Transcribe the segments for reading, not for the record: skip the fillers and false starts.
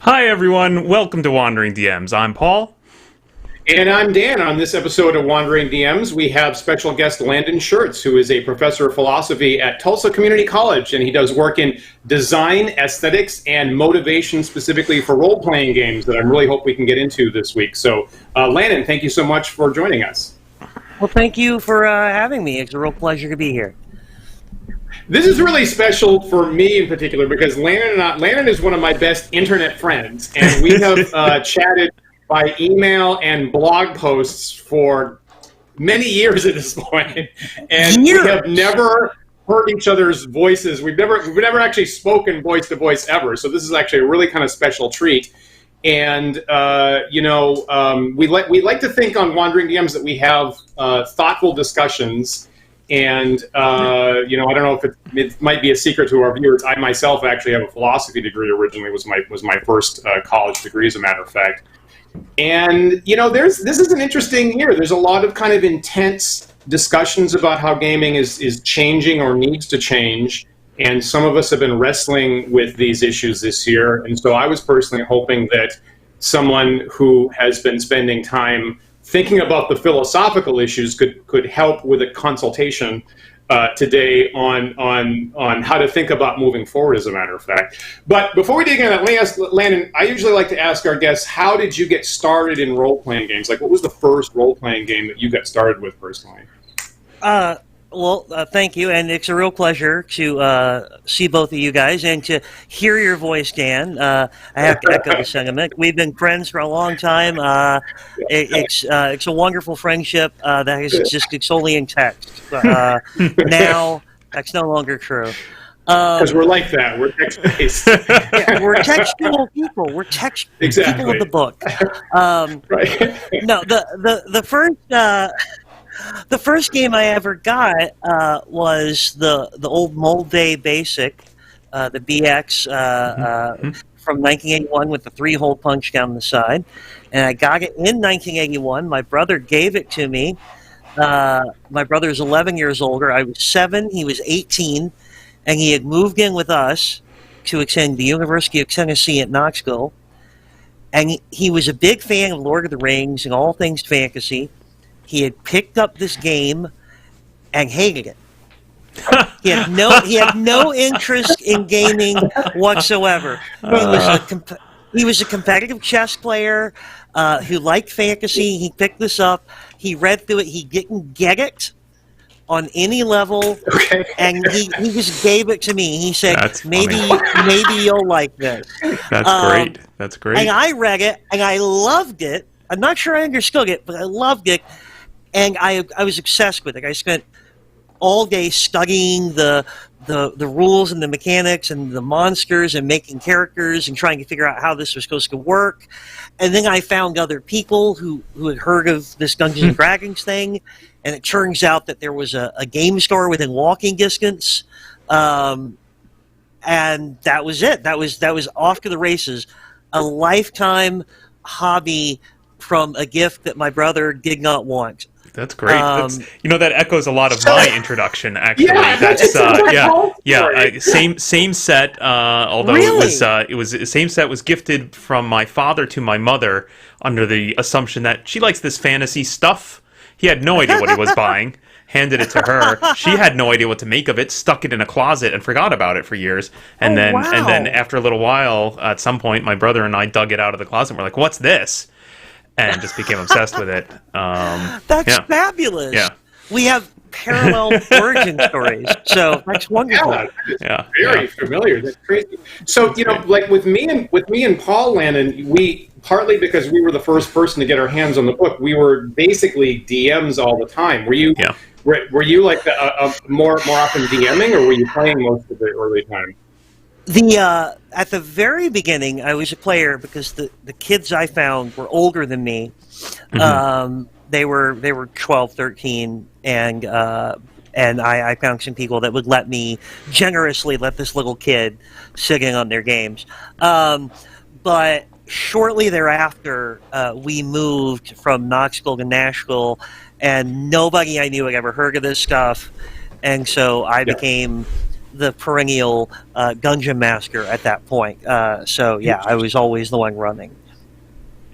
Hi everyone, welcome to Wandering DMs. I'm Paul. And I'm Dan. On this episode of Wandering DMs, we have special guest Landon Schurtz, who is a professor of philosophy at Tulsa Community College, and he does work in design, aesthetics, and motivation specifically for role-playing games that I really hope we can get into this week. So, Landon, thank you so much for joining us. Well, thank you for having me. It's a real pleasure to be here. This is really special for me in particular because Landon is one of my best internet friends, and we have chatted by email and blog posts for many years at this point, and we have never heard each other's voices. We've never actually spoken voice to voice ever. So this is actually a really kind of special treat. And we like to think on Wandering DMs that we have thoughtful discussions. And I don't know if it might be a secret to our viewers. I myself actually have a philosophy degree. Originally, was my first college degree, as a matter of fact. And this is an interesting year. There's a lot of kind of intense discussions about how gaming is changing or needs to change. And some of us have been wrestling with these issues this year. And so I was personally hoping that someone who has been spending time thinking about the philosophical issues could help with a consultation today on how to think about moving forward, as a matter of fact. But before we dig into that, let me ask Landon, I usually like to ask our guests, how did you get started in role-playing games? Like, what was the first role-playing game that you got started with personally? Thank you, and it's a real pleasure to see both of you guys and to hear your voice, Dan. I have to echo the sentiment. We've been friends for a long time. It's a wonderful friendship that has existed solely in text. Now, that's no longer true. Because we're like that. We're text-based. Yeah, we're textual people. We're people of the book. Right. No, the first game I ever got was the old Moldvay Basic, the BX from 1981 with the 3-hole punch down the side. And I got it in 1981. My brother gave it to me. My brother's 11 years older. I was 7. He was 18. And he had moved in with us to attend the University of Tennessee at Knoxville. And he was a big fan of Lord of the Rings and all things fantasy. He had picked up this game and hated it. He had no interest in gaming whatsoever. He was a competitive chess player who liked fantasy. He picked this up. He read through it. He didn't get it on any level, and he just gave it to me. He said, maybe you'll like this. That's great. And I read it, and I loved it. I'm not sure I understood it, but I loved it. And I was obsessed with it. I spent all day studying the rules and the mechanics and the monsters and making characters and trying to figure out how this was supposed to work. And then I found other people who had heard of this Dungeons and Dragons thing. And it turns out that there was a game store within walking distance. And that was it. That was off to the races. A lifetime hobby from a gift that my brother did not want. That's great. That echoes a lot of my introduction. Actually, same set. Although really? it was the same set was gifted from my father to my mother under the assumption that she likes this fantasy stuff. He had no idea what he was buying. Handed it to her. She had no idea what to make of it. Stuck it in a closet and forgot about it for years. And then after a little while, at some point, my brother and I dug it out of the closet. And we're like, "What's this?" And just became obsessed with it. That's fabulous. Yeah. We have parallel origin stories, so that's wonderful. Very familiar. That's crazy. So like with me and Paul Landon, we partly because we were the first person to get our hands on the book, we were basically DMs all the time. Were you? Yeah. Were you like more often DMing, or were you playing most of the early time? At the very beginning, I was a player because the kids I found were older than me. Mm-hmm. They were 12, 13, and I found some people that would generously let this little kid sit in on their games. But shortly thereafter, we moved from Knoxville to Nashville, and nobody I knew had ever heard of this stuff, and so I became the perennial dungeon master at that point. So yeah, I was always the one running.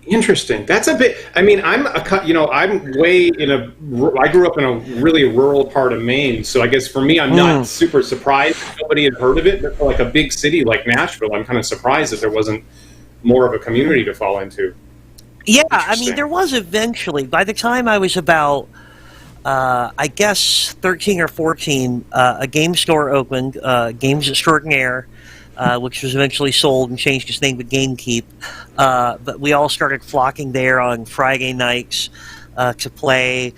Interesting. That's a bit. I mean, I'm way in a. I grew up in a really rural part of Maine, so I guess for me, I'm not super surprised that nobody had heard of it. But for like a big city like Nashville, I'm kind of surprised that there wasn't more of a community to fall into. Yeah, I mean, there was eventually. By the time I was about, I guess, 13 or 14, a game store opened, Games Extraordinaire, which was eventually sold and changed its name to Gamekeep. But we all started flocking there on Friday nights to play.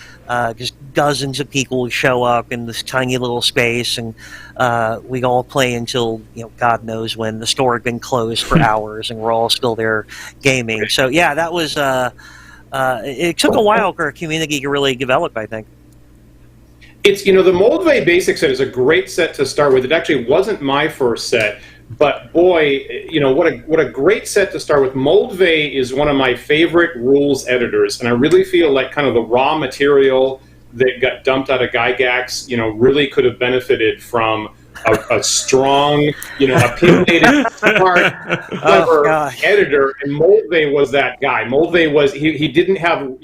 Just dozens of people would show up in this tiny little space, and we'd all play until, God knows when. The store had been closed for hours, and we're all still there gaming. So yeah, that was. It took a while for a community to really develop, I think. It's the Moldvay basic set is a great set to start with. It actually wasn't my first set. But boy, what a great set to start with. Moldvay is one of my favorite rules editors, and I really feel like kind of the raw material that got dumped out of Gygax, really could have benefited from a strong, opinionated, smart, clever editor. And Moldvay was that guy. Moldvay was he didn't have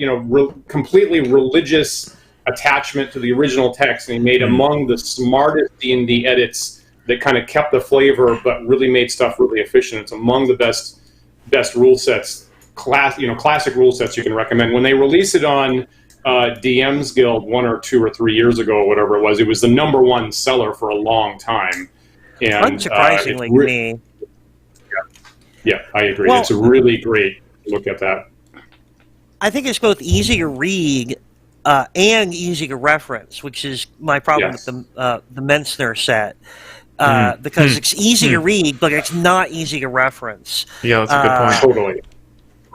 completely religious attachment to the original text, and he made among the smartest D&D edits that kind of kept the flavor, but really made stuff really efficient. It's among the best rule sets, classic rule sets you can recommend. When they released it on DM's Guild 1 or 2 or 3 years ago, or whatever it was the #1 seller for a long time. And unsurprisingly, me. Yeah, I agree. Well, it's a really great look at that. I think it's both easy to read and easy to reference, which is my problem with the Mensner set. Because it's easy to read, but it's not easy to reference. Yeah, that's a good point. Totally.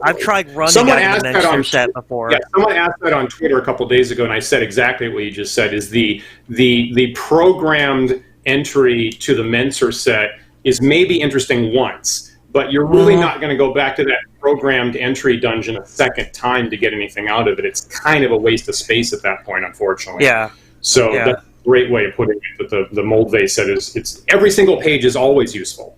I've tried running out of the Mensner set before. Yeah, someone asked that on Twitter a couple days ago, and I said exactly what you just said. Is the programmed entry to the Mensner set is maybe interesting once, but you're really not going to go back to that programmed entry dungeon a second time to get anything out of it. It's kind of a waste of space at that point, unfortunately. Yeah. So that's great way of putting it. But the Moldvay set it's every single page is always useful.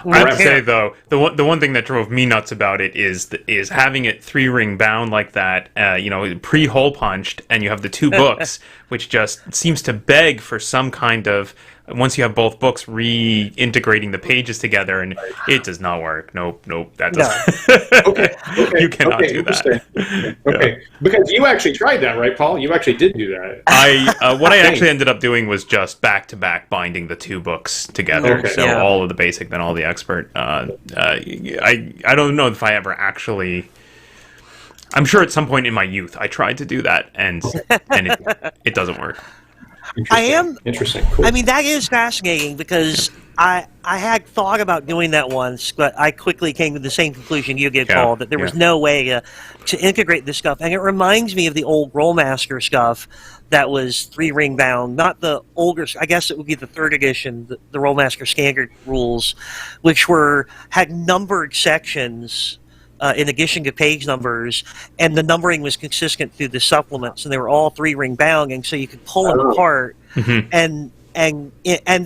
I have to say though, the one thing that drove me nuts about it is having it 3-ring bound like that, pre-hole punched, and you have the 2 books, which just seems to beg for some kind of, once you have both books, reintegrating the pages together, and it does not work. Nope, that doesn't. Okay. You cannot do that. Okay, because you actually tried that, right, Paul? You actually did do that. What I actually ended up doing was just back-to-back binding the 2 books together. Okay. So all of the basic, then all the expert. I don't know if I ever actually. I'm sure at some point in my youth I tried to do that, and it doesn't work. Interesting. Cool. I mean, that is fascinating because I had thought about doing that once, but I quickly came to the same conclusion you did, Paul, that there was no way to integrate this stuff. And it reminds me of the old Rollmaster stuff that was 3-ring bound, not the older, I guess it would be the 3rd edition, the Rollmaster standard rules, which had numbered sections in addition to page numbers, and the numbering was consistent through the supplements, and they were all 3-ring bound, and so you could pull them apart, and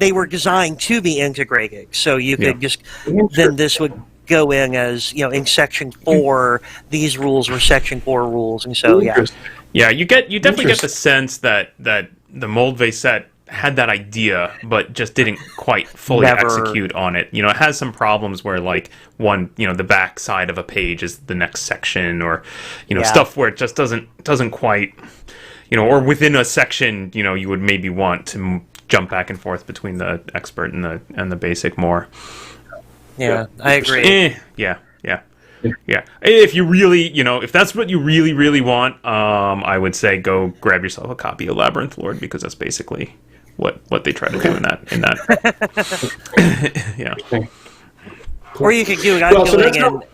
they were designed to be integrated, so you could just, then this would go in as, in section 4, these rules were section 4 rules, and so, you definitely get the sense that the Moldvay set had that idea, but just didn't quite fully execute on it. It has some problems where, like, the back side of a page is the next section, or, stuff where it just doesn't quite, or within a section, you would maybe want to jump back and forth between the expert and the basic more. Yeah, I agree. Yeah. If you really, if that's what you really, really want, I would say go grab yourself a copy of Labyrinth Lord, because that's basically what they try to do in that. Or you could do it and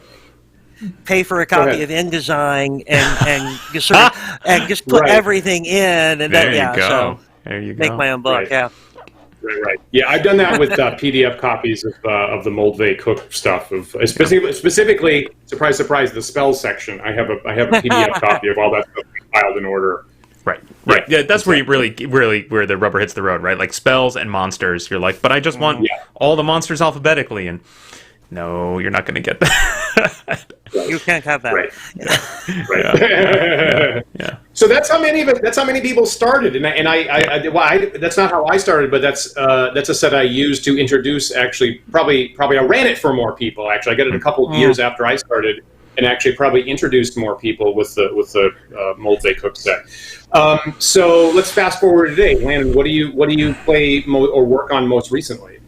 pay for a copy of InDesign and just put everything in, and there you go. There you go. Make my own book. Right. Yeah, I've done that with PDF copies of the Moldvay Cook stuff. Specifically, surprise, the spells section. I have a PDF copy of all that stuff filed in order Right. Yeah, that's where you really where the rubber hits the road, right? Like spells and monsters. You're like, but I just want all the monsters alphabetically, and no, you're not going to get that. You can't have that. Right. Yeah. So that's how many people started, and I that's not how I started, but that's a set I used to introduce. Actually, probably I ran it for more people. Actually, I got it a couple of years after I started, and actually probably introduced more people with the Moldvay Cook set. So let's fast forward today. Landon, what do you play or work on most recently?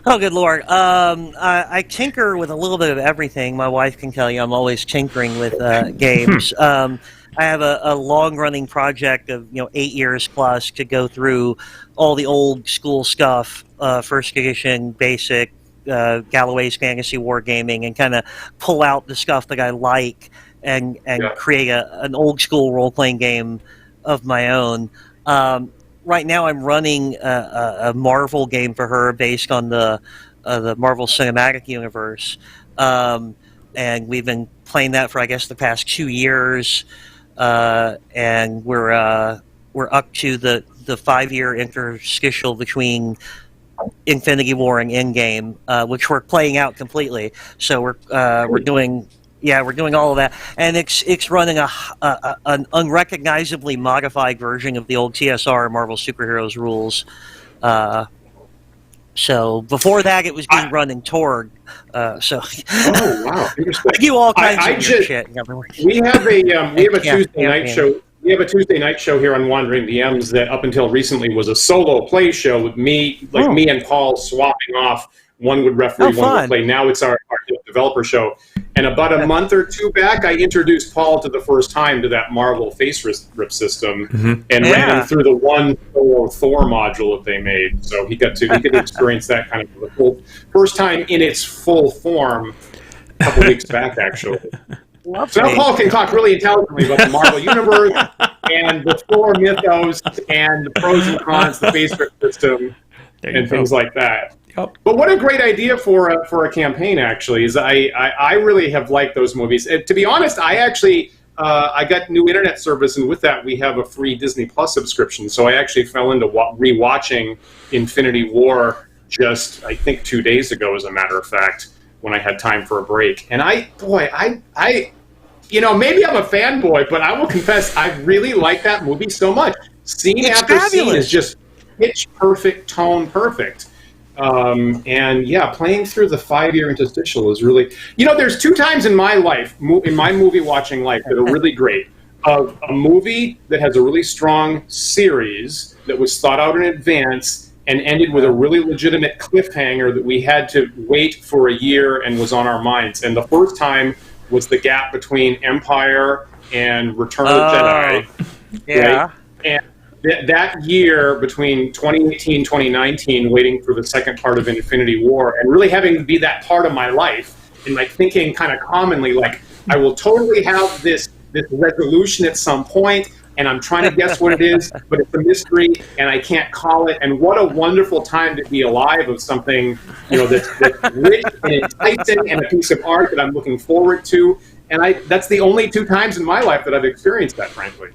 Oh, good Lord. I tinker with a little bit of everything. My wife can tell you I'm always tinkering with games. I have a long-running project of 8 years plus to go through all the old school stuff, first edition, basic, Galloway's Fantasy Wargaming, and kind of pull out the stuff that I like and create an old school role-playing game of my own. Right now, I'm running a Marvel game for her based on the Marvel Cinematic Universe, and we've been playing that for I guess the past 2 years, and we're up to the 5-year interstitial between Infinity War and Endgame, which we're playing out completely. So we're doing. Yeah, we're doing all of that, and it's running an unrecognizably modified version of the old TSR Marvel Superheroes rules. So before that, it was being run in Torg. Oh wow! I do all kinds of shit. We have a Tuesday night show. We have a Tuesday night show here on Wandering DMs that up until recently was a solo play show with me, me and Paul swapping off. One would referee, one would play. Now it's our developer show. And about a month or two back, I introduced Paul to the first time to that Marvel face rip system, and ran him through the one Thor module that they made. So he could experience that kind of the full first time in its full form a couple weeks back, actually. So now Paul can talk really intelligently about the Marvel Universe and the Thor mythos and the pros and cons, the face rip system, and things like that. But what a great idea for a campaign! Actually, is I really have liked those movies. And to be honest, I actually I got new internet service, and with that, we have a free Disney Plus subscription. So I actually fell into rewatching Infinity War just I think 2 days ago, as a matter of fact, when I had time for a break. And I maybe I'm a fanboy, but I will confess I really like that movie so much. Scene after scene is just pitch perfect, tone perfect. And yeah, playing through the 5-year interstitial is really, there's 2 times in my life, in my movie watching life, that are really great. Of a movie that has a really strong series that was thought out in advance and ended with a really legitimate cliffhanger that we had to wait for a year and was on our minds. And the first time was the gap between Empire and Return of the Jedi. Yeah. Right? And that year between 2018 2019, waiting for the second part of Infinity War, and really having to be that part of my life, and like thinking kind of commonly, like, I will totally have this resolution at some point, and I'm trying to guess what it is, but it's a mystery, and I can't call it. And what a wonderful time to be alive of something, that's rich and enticing, and a piece of art that I'm looking forward to. And that's the only 2 times in my life that I've experienced that, frankly.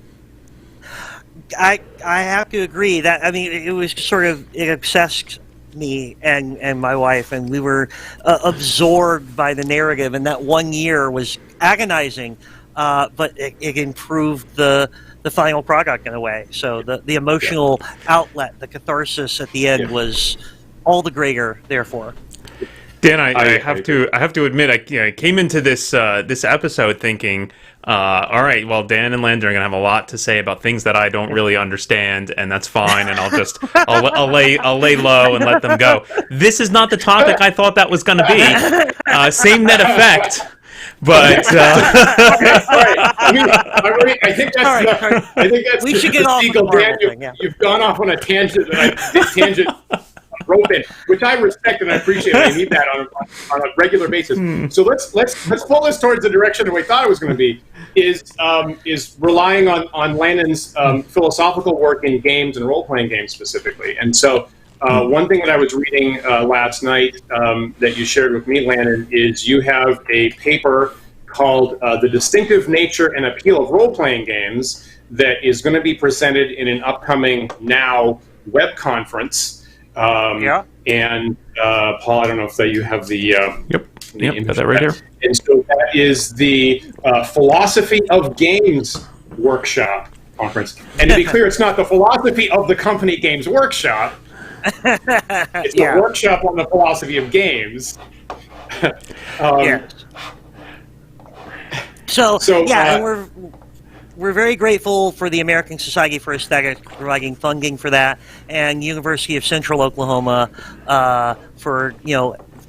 I have to agree that it was sort of, it obsessed me and my wife, and we were absorbed by the narrative, and that 1 year was agonizing, but it improved the final product in a way. So the emotional outlet, the catharsis at the end was all the greater. Therefore, Dan, I have to admit, I came into this episode thinking, all right, well, Dan and Landon are gonna have a lot to say about things that I don't really understand, and that's fine, and I'll lay low and let them go. This is not the topic I thought that was gonna be. Same net effect. But I think that's we should the get off Siegel, of Dan. You've gone off on a tangent rope in, which I respect and I appreciate. I need that on a regular basis. So let's pull this towards the direction that we thought it was going to be. Is relying on Landon's philosophical work in games and role-playing games specifically. And so one thing that I was reading last night that you shared with me, Landon, is you have a paper called "The Distinctive Nature and Appeal of Role-Playing Games" that is going to be presented in an upcoming Now web conference. And Paul, I don't know if you have the Yep, got that right here. And so that is the Philosophy of Games workshop conference. And to be clear, it's not the philosophy of the company Games Workshop. It's a workshop on the philosophy of games. And we're very grateful for the American Society for Aesthetics providing funding for that, and University of Central Oklahoma for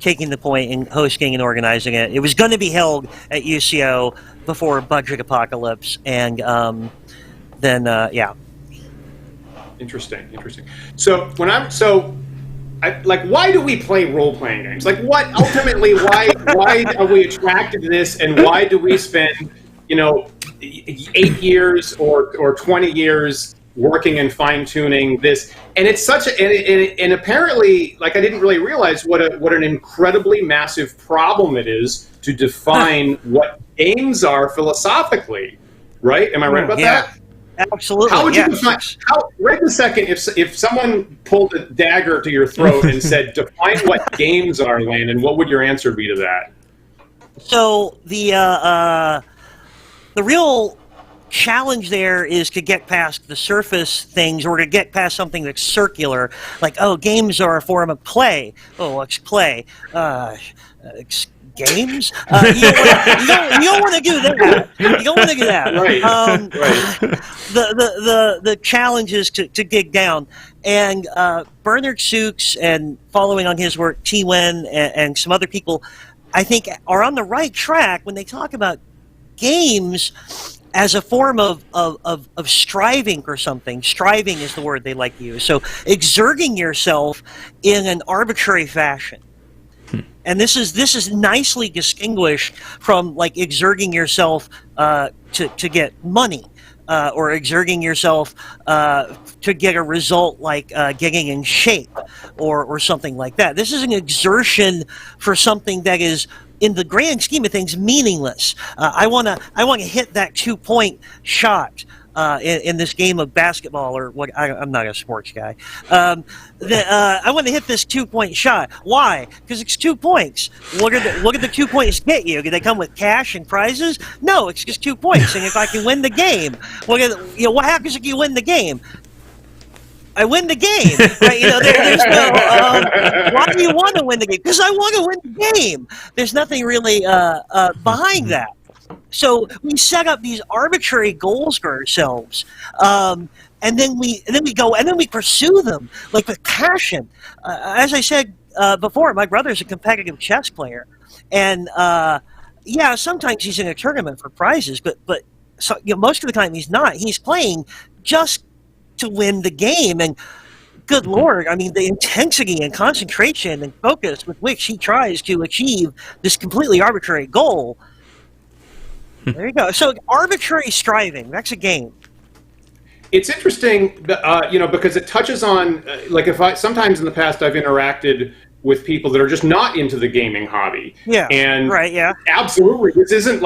taking the point and hosting and organizing it. It was going to be held at UCO before budget apocalypse, and Interesting. So why do we play role-playing games? Like, what ultimately? Why are we attracted to this, and why do we spend 8 years or 20 years working and fine-tuning this? And it's such and apparently, like, I didn't really realize what an incredibly massive problem it is to define what games are philosophically. Right? Am I right about that? Absolutely. How would you define? Right a second. If someone pulled a dagger to your throat and said, "Define what games are," Landon, what would your answer be to that? So the real challenge there is to get past the surface things, or to get past something that's circular, like, games are a form of play. It's play. Games? You don't want to do that. You don't want to do that. Right. The challenge is to dig down. And Bernard Sukes, and following on his work, T. Wen and some other people, I think, are on the right track when they talk about games as a form of striving for something. Striving is the word they like to use. So exerting yourself in an arbitrary fashion. And this is nicely distinguished from, like, exerting yourself to get money, or exerting yourself to get a result, like getting in shape or something like that. This is an exertion for something that is, in the grand scheme of things, meaningless. I want to hit that 2-point shot in this game of basketball, or what? I'm not a sports guy. I want to hit this 2-point shot. Why? Because it's 2 points. What do the 2 points get you? Do they come with cash and prizes? No, it's just 2 points. And if I can win the game, what happens if you win the game? I win the game, right? There's no. Why do you want to win the game? Because I want to win the game. There's nothing really behind that. So we set up these arbitrary goals for ourselves, and then we pursue them, like, with passion. As I said before, my brother's a competitive chess player, and sometimes he's in a tournament for prizes, but most of the time he's not. He's playing just to win the game, and good Lord, I mean, the intensity and concentration and focus with which he tries to achieve this completely arbitrary goal. There you go. So arbitrary striving, that's a game. It's interesting, because it touches on, sometimes in the past I've interacted with people that are just not into the gaming hobby. Yeah. And right, yeah. Absolutely. This isn't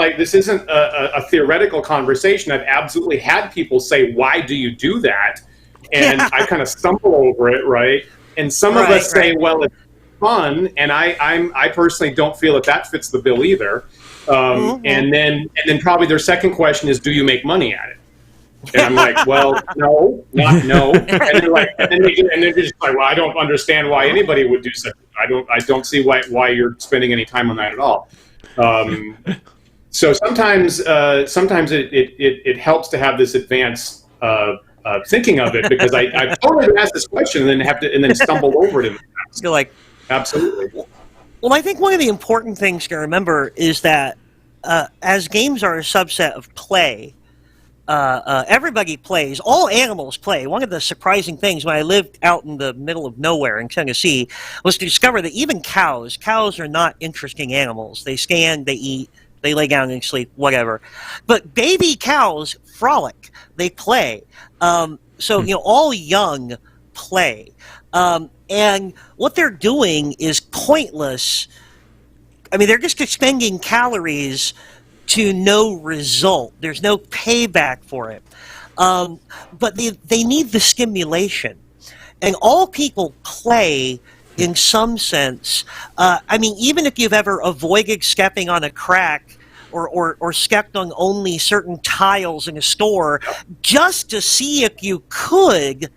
a theoretical conversation. I've absolutely had people say, "Why do you do that?" And I kind of stumble over it, right? And some of us say, "Well, it's fun," and I personally don't feel that fits the bill either. And then probably their second question is, "Do you make money at it?" And I'm like, "Well, no, not no." And they're just like, "Well, I don't understand why anybody would do such. I don't see why you're spending any time on that at all." So sometimes it helps to have this advanced thinking of it, because I've totally been asked this question and then stumbled over it. You're like, absolutely. Well, I think one of the important things to remember is that as games are a subset of play, everybody plays. All animals play. One of the surprising things when I lived out in the middle of nowhere in Tennessee was to discover that even cows are not interesting animals. They stand, they eat, they lay down and sleep, whatever. But baby cows frolic. They play. So, all young play. And what they're doing is pointless. I mean, they're just expending calories to no result. There's no payback for it. But they need the stimulation. And all people play in some sense. I mean, even if you've ever avoided stepping on a crack or stepped on only certain tiles in a store just to see if you could,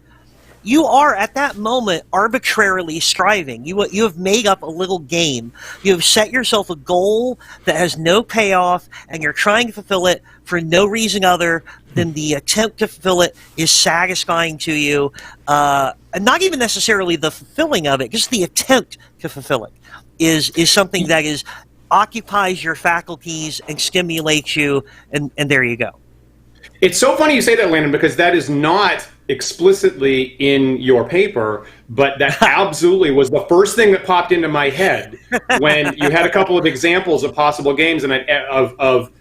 you are at that moment arbitrarily striving. You have made up a little game. You have set yourself a goal that has no payoff, and you're trying to fulfill it for no reason other than the attempt to fulfill it is satisfying to you. And not even necessarily the fulfilling of it, just the attempt to fulfill it is something that occupies your faculties and stimulates you, and there you go. It's so funny you say that, Landon, because that is not explicitly in your paper, but that absolutely was the first thing that popped into my head when you had a couple of examples of possible games and of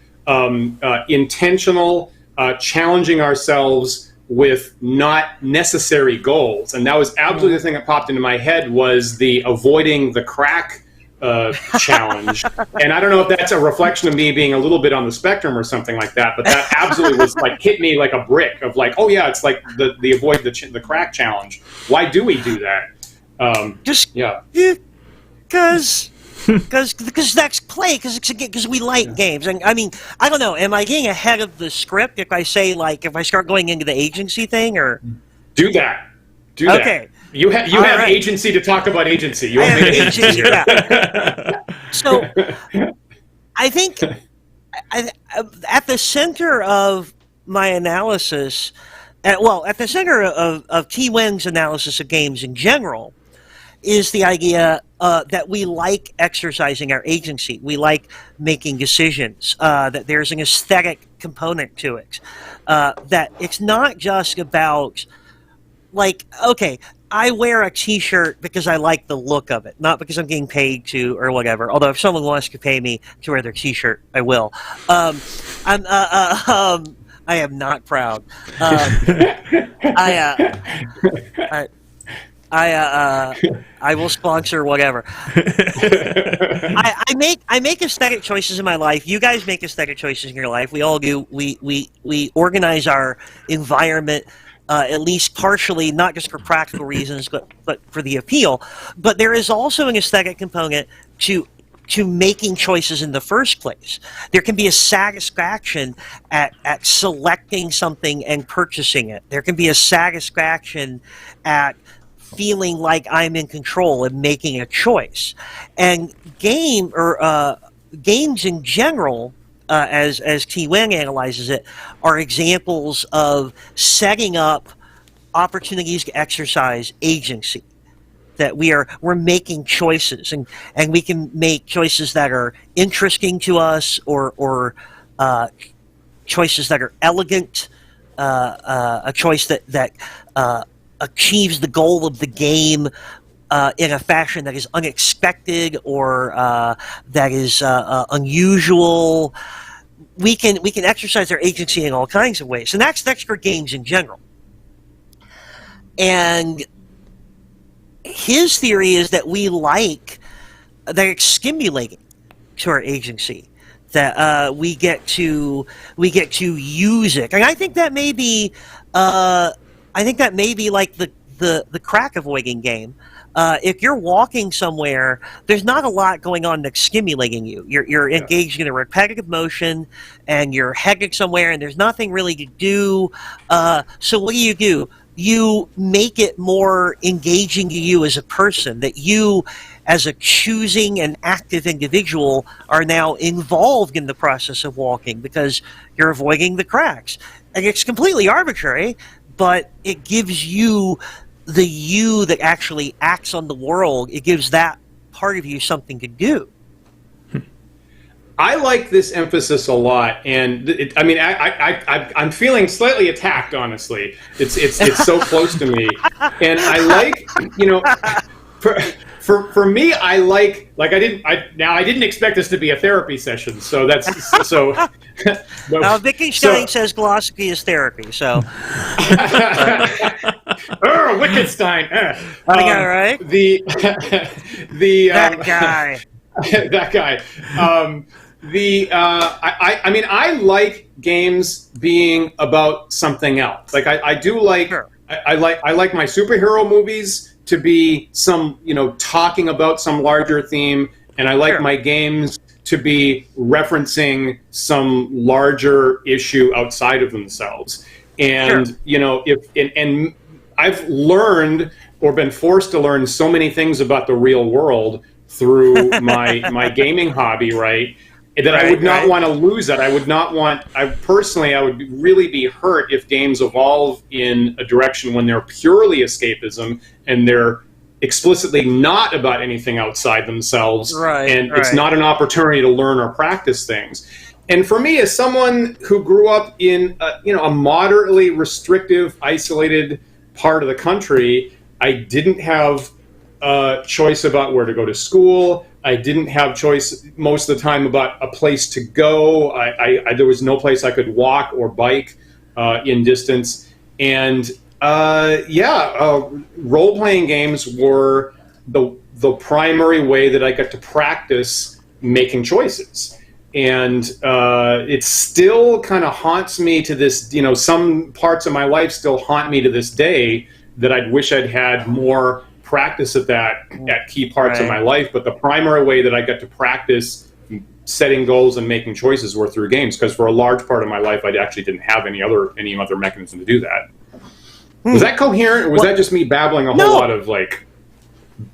intentional challenging ourselves with not necessary goals. And that was absolutely the thing that popped into my head, was the avoiding the crack challenge. And I don't know if that's a reflection of me being a little bit on the spectrum or something like that, but that absolutely was like hit me like a brick of like, oh yeah, it's like the avoid the crack challenge. Why do we do that? Because that's play, because we like games. And I mean, I don't know, am I getting ahead of the script if I say, like, if I start going into the agency thing, or do that? Okay. You have right. Agency to talk about agency. You have agency. Yeah. So, I think at the center of my analysis, at the center of T. Weng's analysis of games in general, is the idea that we like exercising our agency. We like making decisions, that there's an aesthetic component to it, that it's not just about, like, okay, I wear a T-shirt because I like the look of it, not because I'm getting paid to or whatever. Although if someone wants to pay me to wear their T-shirt, I will. I am not proud. I will sponsor whatever. I make aesthetic choices in my life. You guys make aesthetic choices in your life. We all do. We organize our environment, at least partially, not just for practical reasons, but for the appeal. But there is also an aesthetic component to making choices in the first place. There can be a satisfaction at selecting something and purchasing it. There can be a satisfaction at feeling like I'm in control and making a choice. And games in general, as T. Weng analyzes it, are examples of setting up opportunities to exercise agency. That we're making choices, and we can make choices that are interesting to us, or choices that are elegant, a choice that achieves the goal of the game in a fashion that is unexpected or that is unusual. We can exercise our agency in all kinds of ways, and that's for games in general. And his theory is that we like that it's stimulating to our agency, that we get to use it, and I think that may be like the crack avoiding game. If you're walking somewhere, there's not a lot going on that's stimulating you. You're engaged in a repetitive motion, and you're heading somewhere, and there's nothing really to do. So what do? You make it more engaging to you as a person, that you, as a choosing and active individual, are now involved in the process of walking because you're avoiding the cracks. And it's completely arbitrary, but it gives you the you that actually acts on the world. It gives that part of you something to do. I like this emphasis a lot, and I'm feeling slightly attacked. Honestly, it's so close to me, and I like, for me, I like I didn't expect this to be a therapy session, so that's so. Now Wittgenstein says philosophy is therapy, so. Wittgenstein. Right? That guy. That guy. I mean, I like games being about something else. Like I do like Sure. I like my superhero movies to be some, talking about some larger theme, and I like Sure. my games to be referencing some larger issue outside of themselves. And Sure. and I've learned or been forced to learn so many things about the real world through my gaming hobby, right? That I would not want to lose that. I would not want. I would really be hurt if games evolve in a direction when they're purely escapism and they're explicitly not about anything outside themselves, and it's not an opportunity to learn or practice things. And for me, as someone who grew up in a moderately restrictive, isolated part of the country, I didn't have a choice about where to go to school. I didn't have choice most of the time about a place to go. There was no place I could walk or bike in distance. And role-playing games were the primary way that I got to practice making choices. And it still kind of haunts me to this, some parts of my life still haunt me to this day that I'd wish I'd had more practice at key parts of my life. But the primary way that I got to practice setting goals and making choices were through games, because for a large part of my life I actually didn't have any other mechanism to do that. Was that coherent, or was that just me babbling a whole lot of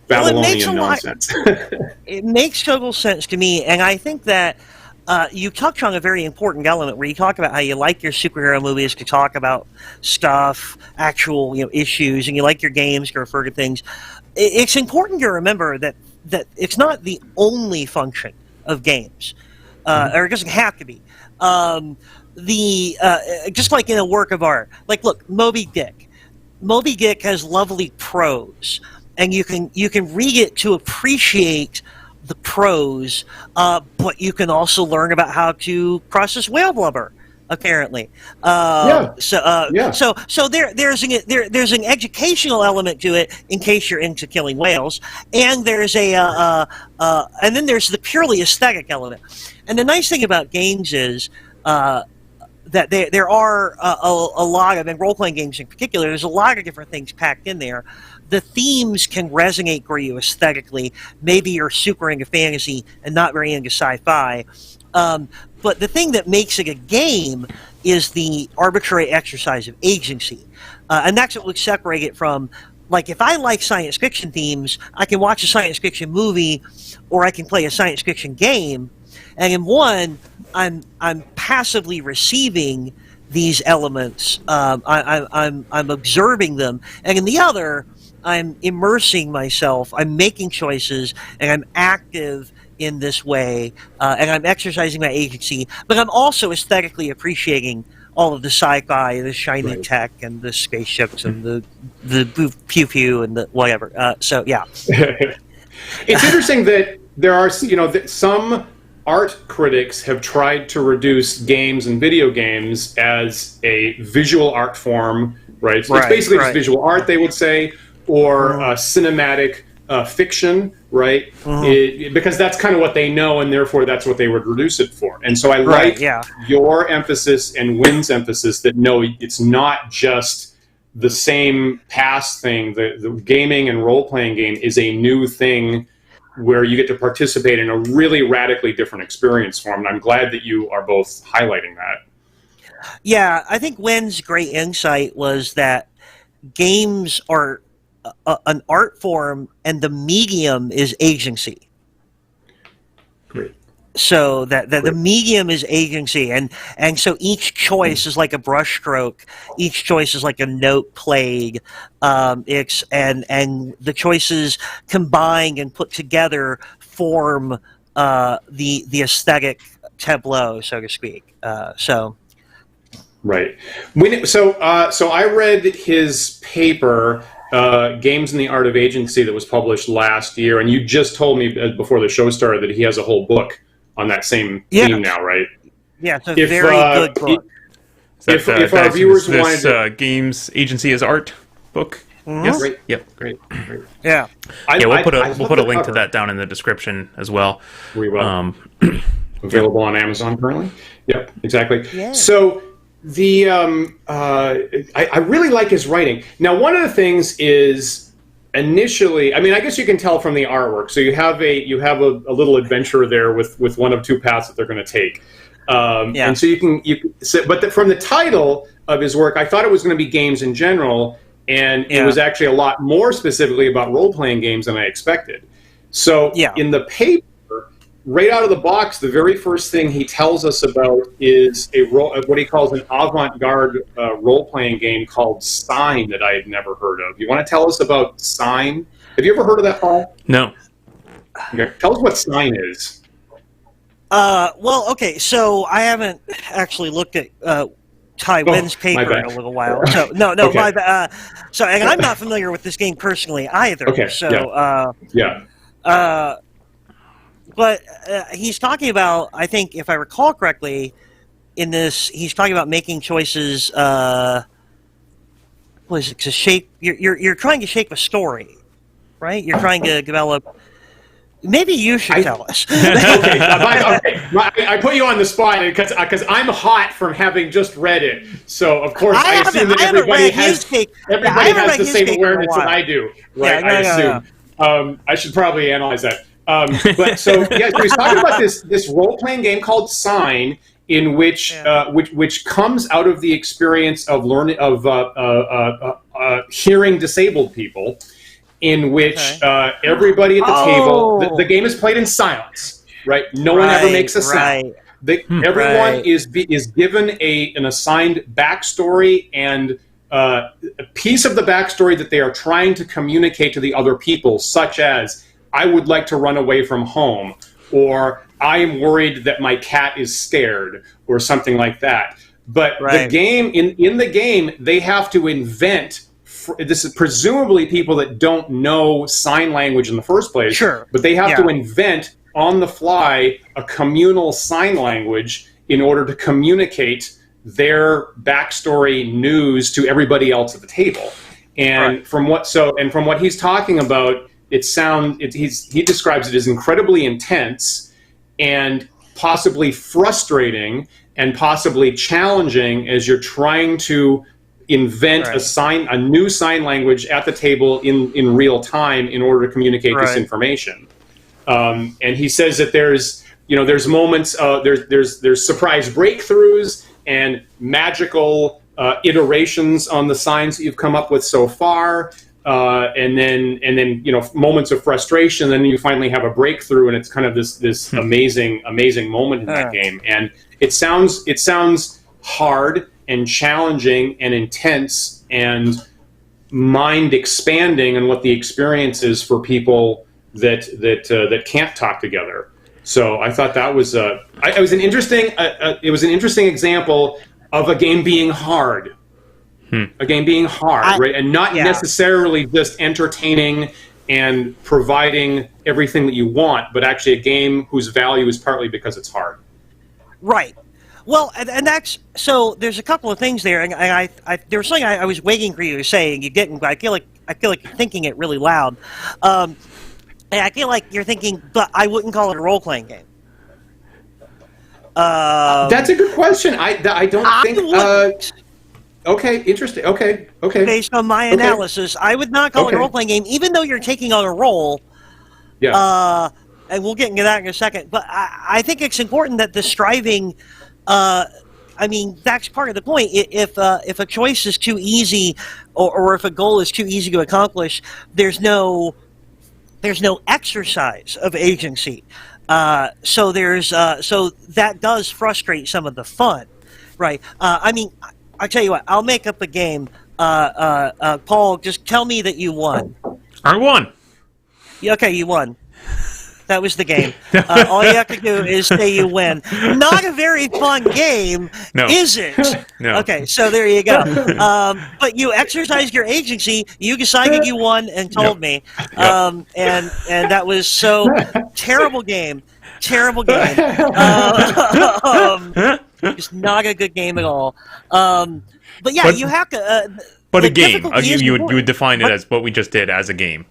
Babylonian nonsense? It makes total sense to me, and I think that you touch on a very important element where you talk about how you like your superhero movies to talk about stuff, actual issues, and you like your games to refer to things. It's important to remember that it's not the only function of games, or it doesn't have to be. Just like in a work of art, like look, Moby Dick. Moby Dick has lovely prose, and you can read it to appreciate the prose, but you can also learn about how to process whale blubber. Apparently, there's an educational element to it in case you're into killing whales, and there's and then there's the purely aesthetic element. And the nice thing about games is that there are a lot of, and role-playing games in particular, there's a lot of different things packed in there. The themes can resonate for you aesthetically. Maybe you're super into fantasy and not very into sci-fi. But the thing that makes it a game is the arbitrary exercise of agency. And that's what would separate it from, like, if I like science fiction themes, I can watch a science fiction movie or I can play a science fiction game. And in one, I'm passively receiving these elements. I'm observing them. And in the other, I'm immersing myself. I'm making choices, and I'm active in this way, and I'm exercising my agency. But I'm also aesthetically appreciating all of the sci-fi, the shiny tech, and the spaceships, and the pew pew, and the whatever. So yeah, it's interesting that there are some art critics have tried to reduce games and video games as a visual art form, right? So it's basically just visual art, they would say, or cinematic fiction, right? Because that's kind of what they know, and therefore that's what they would reduce it for. And so I like your emphasis and Wynn's emphasis that no, it's not just the same past thing. The gaming and role-playing game is a new thing where you get to participate in a really radically different experience form. And I'm glad that you are both highlighting that. Yeah, I think Wynn's great insight was that games are an art form and the medium is agency. Great. So that the medium is agency, and so each choice is like a brushstroke. Each choice is like a note played. And the choices combined and put together form the aesthetic tableau, so to speak. Right. So I read his paper, Games in the Art of Agency, that was published last year, and you just told me before the show started that he has a whole book on that same theme now, right? Yeah, it's a very good book. If our viewers wanted to... Games Agency as Art book? Yes? Great. Yep. Great. We'll put a link to that down in the description as well. We will. available on Amazon currently. Yep, exactly. Yeah. So the I really like his writing. Now, one of the things is initially, I mean, I guess you can tell from the artwork. So you have a little adventure there with one of two paths that they're going to take. And so from the title of his work, I thought it was going to be games in general, and it was actually a lot more specifically about role-playing games than I expected. So in the paper, right out of the box, the very first thing he tells us about is what he calls an avant-garde role-playing game called Sign that I had never heard of. You want to tell us about Sign? Have you ever heard of that, Paul? No. Okay. Tell us what Sign is. Well, okay, so I haven't actually looked at Ty Wynn's paper in a little while. So Okay. my bad. So, and I'm not familiar with this game personally either. Okay. So, but he's talking about, I think, if I recall correctly, in this, he's talking about making choices. What is it? To shape. You're trying to shape a story, right? You're trying to develop. Maybe you should tell us. Okay, I put you on the spot because I'm hot from having just read it. So of course I assume that everybody has the same awareness that I do, right? I assume. I should probably analyze that. But so he's talking about this role-playing game called Sign, in which comes out of the experience of learning of hearing disabled people. In which everybody at the table, the game is played in silence, right? No one ever makes a sound. Everyone is given an assigned backstory and a piece of the backstory that they are trying to communicate to the other people, such as, I would like to run away from home, or I am worried that my cat is scared, or something like that. But the game, in the game, they have to invent. This is presumably people that don't know sign language in the first place. Sure. But they have to invent on the fly a communal sign language in order to communicate their backstory news to everybody else at the table. And from what he's talking about, he describes it as incredibly intense and possibly frustrating and possibly challenging as you're trying to invent a new sign language at the table in real time in order to communicate this information. And he says that there's moments, there's surprise breakthroughs and magical iterations on the signs that you've come up with so far, and then moments of frustration. Then you finally have a breakthrough, and it's kind of this amazing moment in that game. And it sounds hard and challenging and intense and mind expanding on what the experience is for people that can't talk together. So I thought that was it was an interesting example of a game being hard. A game being hard, right? And not necessarily just entertaining and providing everything that you want, but actually a game whose value is partly because it's hard. Right. Well, and that's so. There's a couple of things there, and I there was something I was waiting for you to say, and you didn't. But I feel like you're thinking it really loud, and I feel like you're thinking, but I wouldn't call it a role-playing game. That's a good question. I don't think. Okay, interesting. Okay. Based on my analysis, I would not call it a role-playing game, even though you're taking on a role. Yeah. And we'll get into that in a second. But I think it's important that the striving. I mean, that's part of the point. If a choice is too easy, or if a goal is too easy to accomplish, there's no exercise of agency. So that does frustrate some of the fun, right? I mean, I'll tell you what. I'll make up a game. Paul, just tell me that you won. I won. Okay, you won. That was the game. All you have to do is say you win. Not a very fun game, is it? No. Okay, so there you go. But you exercised your agency. You decided you won and told me. And that was so terrible game. Terrible game. Just not a good game at all. But yeah, you have to. But a game. You would define it as what we just did as a game.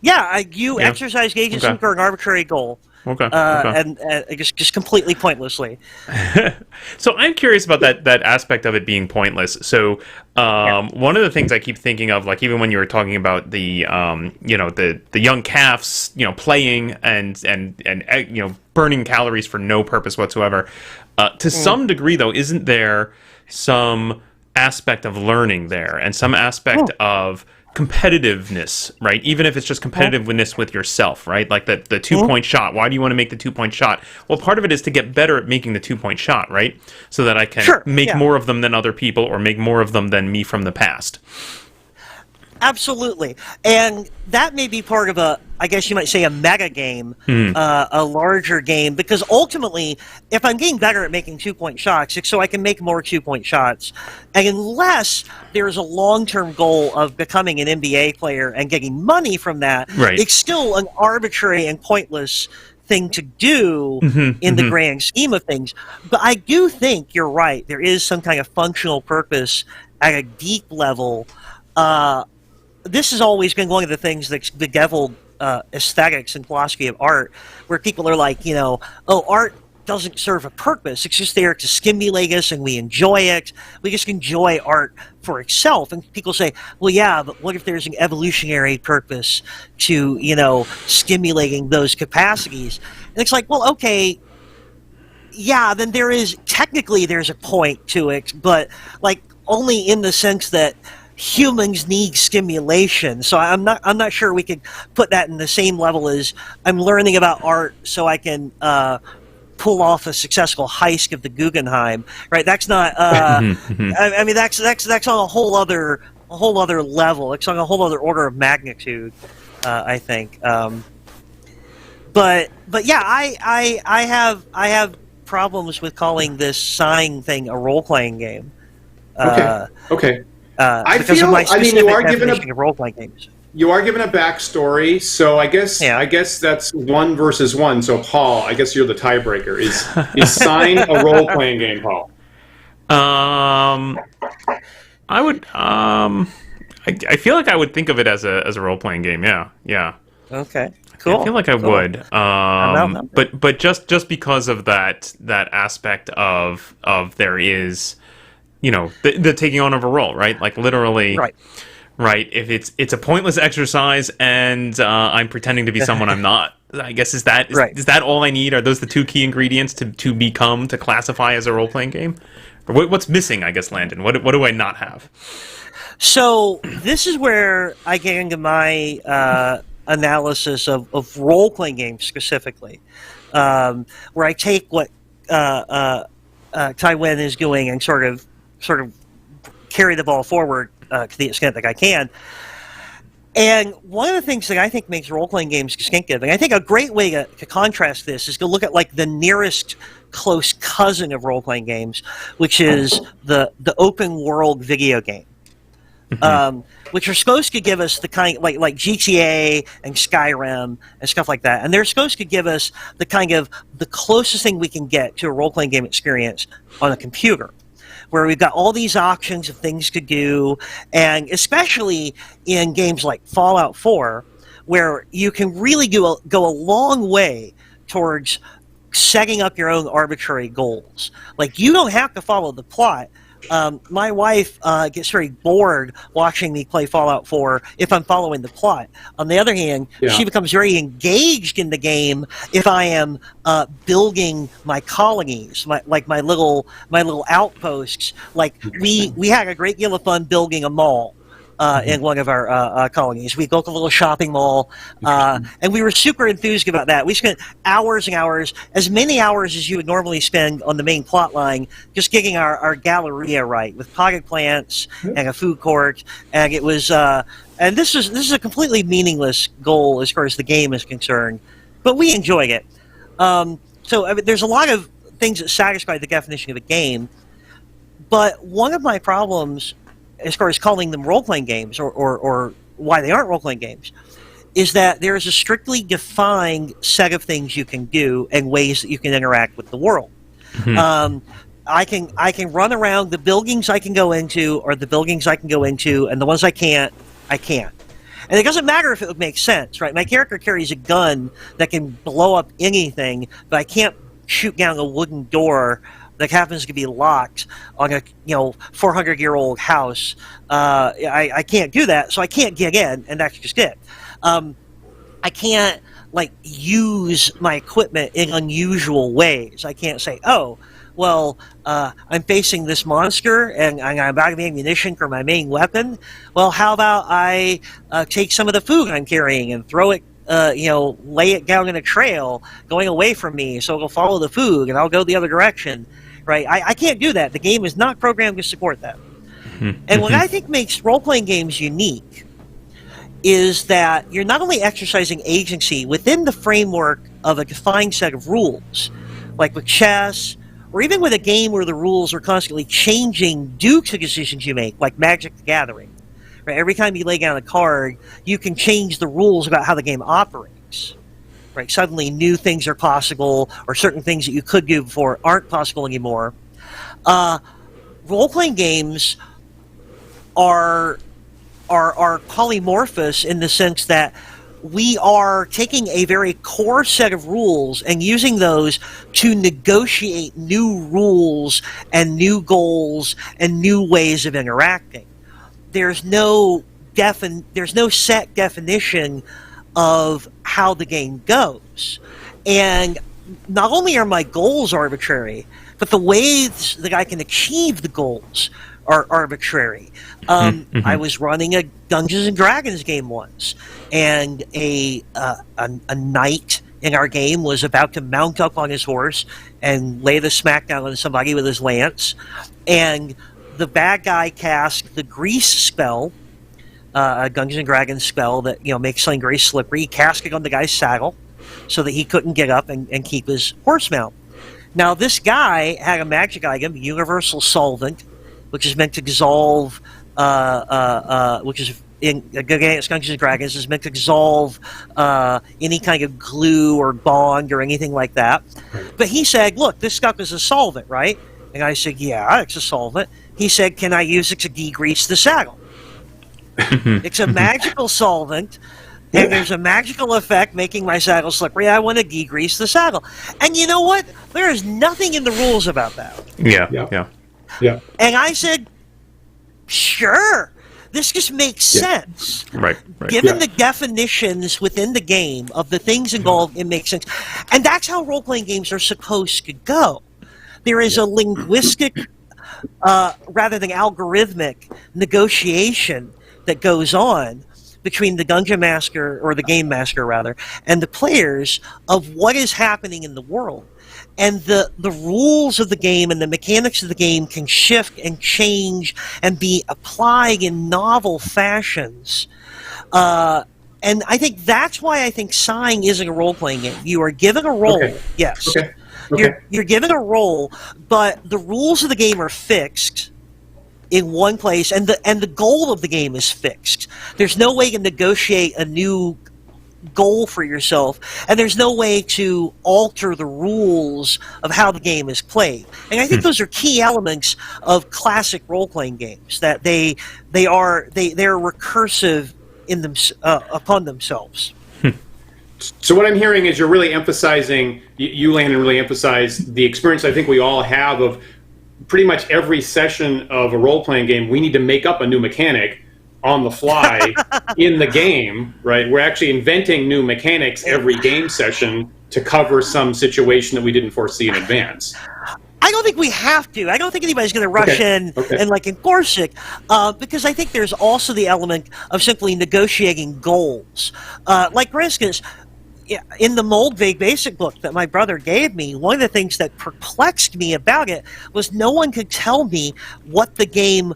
Yeah, you exercise agency for an arbitrary goal. Okay. and just completely pointlessly. So I'm curious about that aspect of it being pointless. So one of the things I keep thinking of, like even when you were talking about the the young calves, playing and burning calories for no purpose whatsoever. To some degree, though, isn't there some aspect of learning there and some aspect of competitiveness, right? Even if it's just competitiveness with yourself, right? Like the 2-point shot. Why do you want to make the 2-point shot? Well, part of it is to get better at making the 2-point shot, right? So that I can make more of them than other people or make more of them than me from the past. Absolutely. And that may be part of I guess you might say, a meta game, a larger game, because ultimately, if I'm getting better at making 2-point shots, it's so I can make more 2-point shots. And unless there's a long-term goal of becoming an NBA player and getting money from that, it's still an arbitrary and pointless thing to do in the grand scheme of things. But I do think you're right. There is some kind of functional purpose at a deep level. This has always been one of the things that's bedeviled aesthetics and philosophy of art, where people are like, art doesn't serve a purpose. It's just there to stimulate us, and we enjoy it. We just enjoy art for itself. And people say, well, yeah, but what if there's an evolutionary purpose to, stimulating those capacities? And it's like, well, okay, yeah, then there's a point to it, but like only in the sense that humans need stimulation. So I'm not sure we could put that in the same level as I'm learning about art so I can pull off a successful heist of the Guggenheim, right? That's not I mean that's on a whole other level. It's on a whole other order of magnitude, I think. But yeah, I have problems with calling this sign thing a role-playing game. Okay. I feel. You are given a role-playing games. You are given a backstory, so I guess that's 1 versus 1. So Paul, I guess you're the tiebreaker. Is Sign a role-playing game, Paul? I would. I feel like I would think of it as a role-playing game. Yeah. Okay. Cool. I feel like I would. But just because of that aspect of there is. The taking on of a role, right? Like literally, right? If it's a pointless exercise and I'm pretending to be someone I'm not, I guess is that all I need? Are those the 2 key ingredients to classify as a role playing game? Or what's missing? I guess, Landon. What do I not have? So this is where I get into my analysis of role playing games specifically, where I take what Tywin is doing and sort of carry the ball forward to the extent that I can. And one of the things that I think makes role-playing games distinctive, and I think a great way to contrast this is to look at like the nearest close cousin of role-playing games, which is the open world video game. Which are supposed to give us the kind like GTA and Skyrim and stuff like that, and they're supposed to give us the kind of the closest thing we can get to a role-playing game experience on a computer, where we've got all these options of things to do, and especially in games like Fallout 4, where you can really go a long way towards setting up your own arbitrary goals. Like, you don't have to follow the plot. My wife gets very bored watching me play Fallout 4 if I'm following the plot. On the other hand, she becomes very engaged in the game if I am building my colonies, my little outposts. Like we had a great deal of fun building a mall. In one of our colonies. We built a little shopping mall, and we were super enthused about that. We spent hours and hours, as many hours as you would normally spend on the main plot line, just getting our Galleria right, with potted plants and a food court, and it was, and this is a completely meaningless goal as far as the game is concerned, but we enjoyed it. So I mean, there's a lot of things that satisfy the definition of a game, but one of my problems as far as calling them role-playing games or why they aren't role-playing games is that there is a strictly defined set of things you can do and ways that you can interact with the world. I can run around. The buildings I can go into are the buildings I can go into, and the ones I can't. And it doesn't matter if it would make sense, right? My character carries a gun that can blow up anything, but I can't shoot down a wooden door that happens to be locked on a 400-year-old house. I can't do that, so I can't get in, and that's just it. I can't use my equipment in unusual ways. I can't say, oh, well, I'm facing this monster and I'm out of ammunition for my main weapon. Well, how about I take some of the food I'm carrying and throw it, lay it down in a trail going away from me so it'll follow the food and I'll go the other direction, right? I can't do that. The game is not programmed to support that. And what I think makes role-playing games unique is that you're not only exercising agency within the framework of a defined set of rules, like with chess, or even with a game where the rules are constantly changing due to decisions you make, like Magic the Gathering. Right? Every time you lay down a card, you can change the rules about how the game operates. Right? Suddenly new things are possible, or certain things that you could do before aren't possible anymore. Role-playing games are polymorphous in the sense that we are taking a very core set of rules and using those to negotiate new rules and new goals and new ways of interacting. There's no set definition of how the game goes. And not only are my goals arbitrary, but the ways that I can achieve the goals are arbitrary. I was running a Dungeons and Dragons game once, and a knight in our game was about to mount up on his horse and lay the smackdown on somebody with his lance, and the bad guy cast the grease spell, a Dungeons and Dragons spell that makes something very slippery. He cast it on the guy's saddle so that he couldn't get up and keep his horse mount. Now this guy had a magic item, Universal Solvent, which is meant to dissolve, which is in Dungeons and Dragons is meant to dissolve any kind of glue or bond or anything like that. But he said, look, this stuff is a solvent, right? And I said, yeah, it's a solvent. He said, can I use it to degrease the saddle? It's a magical solvent, and there's a magical effect making my saddle slippery. I want to degrease the saddle. And you know what? There is nothing in the rules about that. Yeah. And I said, sure, this just makes sense. Right. Given the definitions within the game of the things involved, it makes sense. And that's how role-playing games are supposed to go. There is a linguistic, rather than algorithmic, negotiation that goes on between the dungeon master, or the game master rather, and the players of what is happening in the world. And the rules of the game and the mechanics of the game can shift and change and be applied in novel fashions. And I think that's why I think Sighing isn't a role-playing game. You are given a role, yes. You're given a role, but the rules of the game are fixed in one place, and the goal of the game is fixed. There's no way to negotiate a new goal for yourself, and there's no way to alter the rules of how the game is played. And I think those are key elements of classic role-playing games, that they're recursive in them upon themselves. So what I'm hearing is you're really emphasizing, you Landon really emphasize the experience I think we all have of pretty much every session of a role-playing game, we need to make up a new mechanic on the fly in the game, right? We're actually inventing new mechanics every game session to cover some situation that we didn't foresee in advance. I don't think we have to. I don't think anybody's going to rush in and enforce it, because I think there's also the element of simply negotiating goals. Like, for instance, in the Moldvay basic book that my brother gave me, one of the things that perplexed me about it was no one could tell me what the game,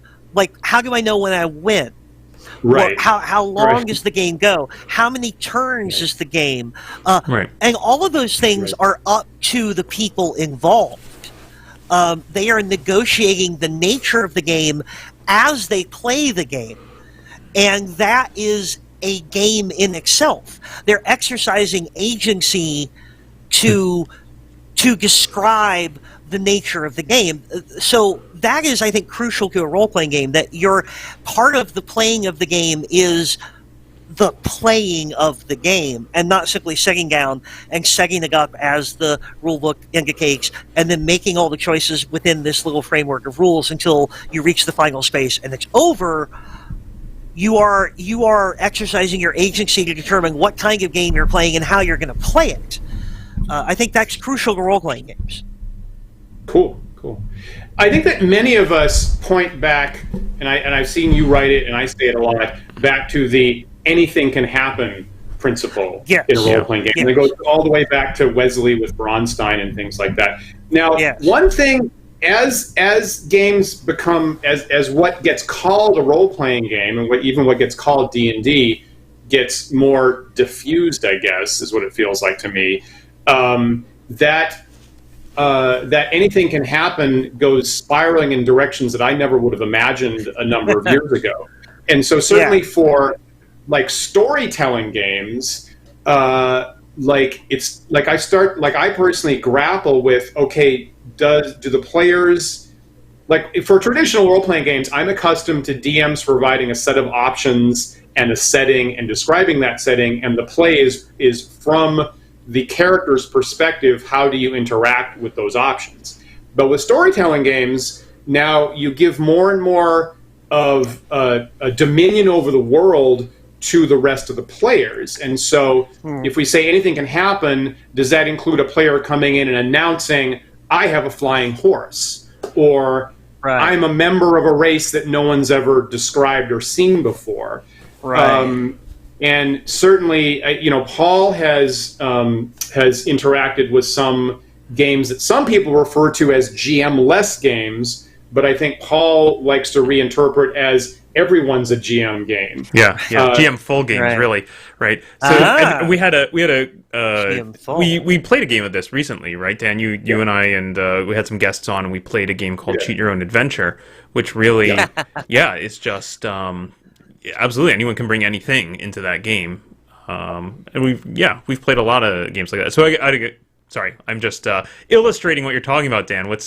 how do I know when I win? Right. How long does the game go? How many turns is the game? And all of those things are up to the people involved. They are negotiating the nature of the game as they play the game. And that is a game in itself. They're exercising agency to describe the nature of the game. So that is, I think, crucial to a role-playing game, that your part of the playing of the game is the playing of the game and not simply sitting down and setting it up as the rule book indicates and then making all the choices within this little framework of rules until you reach the final space and it's over. You are exercising your agency to determine what kind of game you're playing and how you're going to play it. I think that's crucial to role-playing games. Cool. I think that many of us point back, and I've seen you write it, and I say it a lot, back to the anything can happen principle in a role-playing game. Yes. And it goes all the way back to Wesley with Bronstein and things like that. Now, one thing, as games become, as what gets called a role-playing game, and what gets called D&D gets more diffused, I guess, is what it feels like to me, that anything can happen goes spiraling in directions that I never would have imagined a number of years ago. And so certainly for like storytelling games, I personally grapple with, okay, do the players, like for traditional role-playing games, I'm accustomed to DMs providing a set of options and a setting and describing that setting, and the play is from the character's perspective, how do you interact with those options? But with storytelling games, now you give more and more of a dominion over the world to the rest of the players. And so if we say anything can happen, does that include a player coming in and announcing, I have a flying horse, or I'm a member of a race that no one's ever described or seen before? And certainly, Paul has interacted with some games that some people refer to as GM-less games, but I think Paul likes to reinterpret as everyone's a GM game. GM full games, really, right? So and we played a game of this recently, right, Dan? You and I and we had some guests on, and we played a game called Cheat Your Own Adventure, which really, it's just. Absolutely, anyone can bring anything into that game, and we've played a lot of games like that. So sorry, I'm just illustrating what you're talking about, Dan. What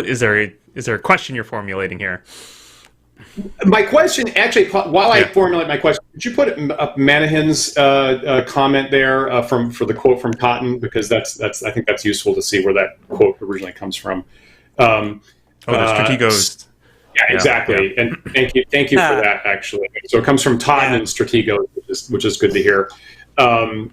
is there a question you're formulating here? My question, actually, while I formulate my question, could you put up Manahan's comment there for the quote from Totten, because I think that's useful to see where that quote originally comes from. The Strategos. Yeah, exactly. And thank you for that, actually. So it comes from Totten and Stratego, which is good to hear. I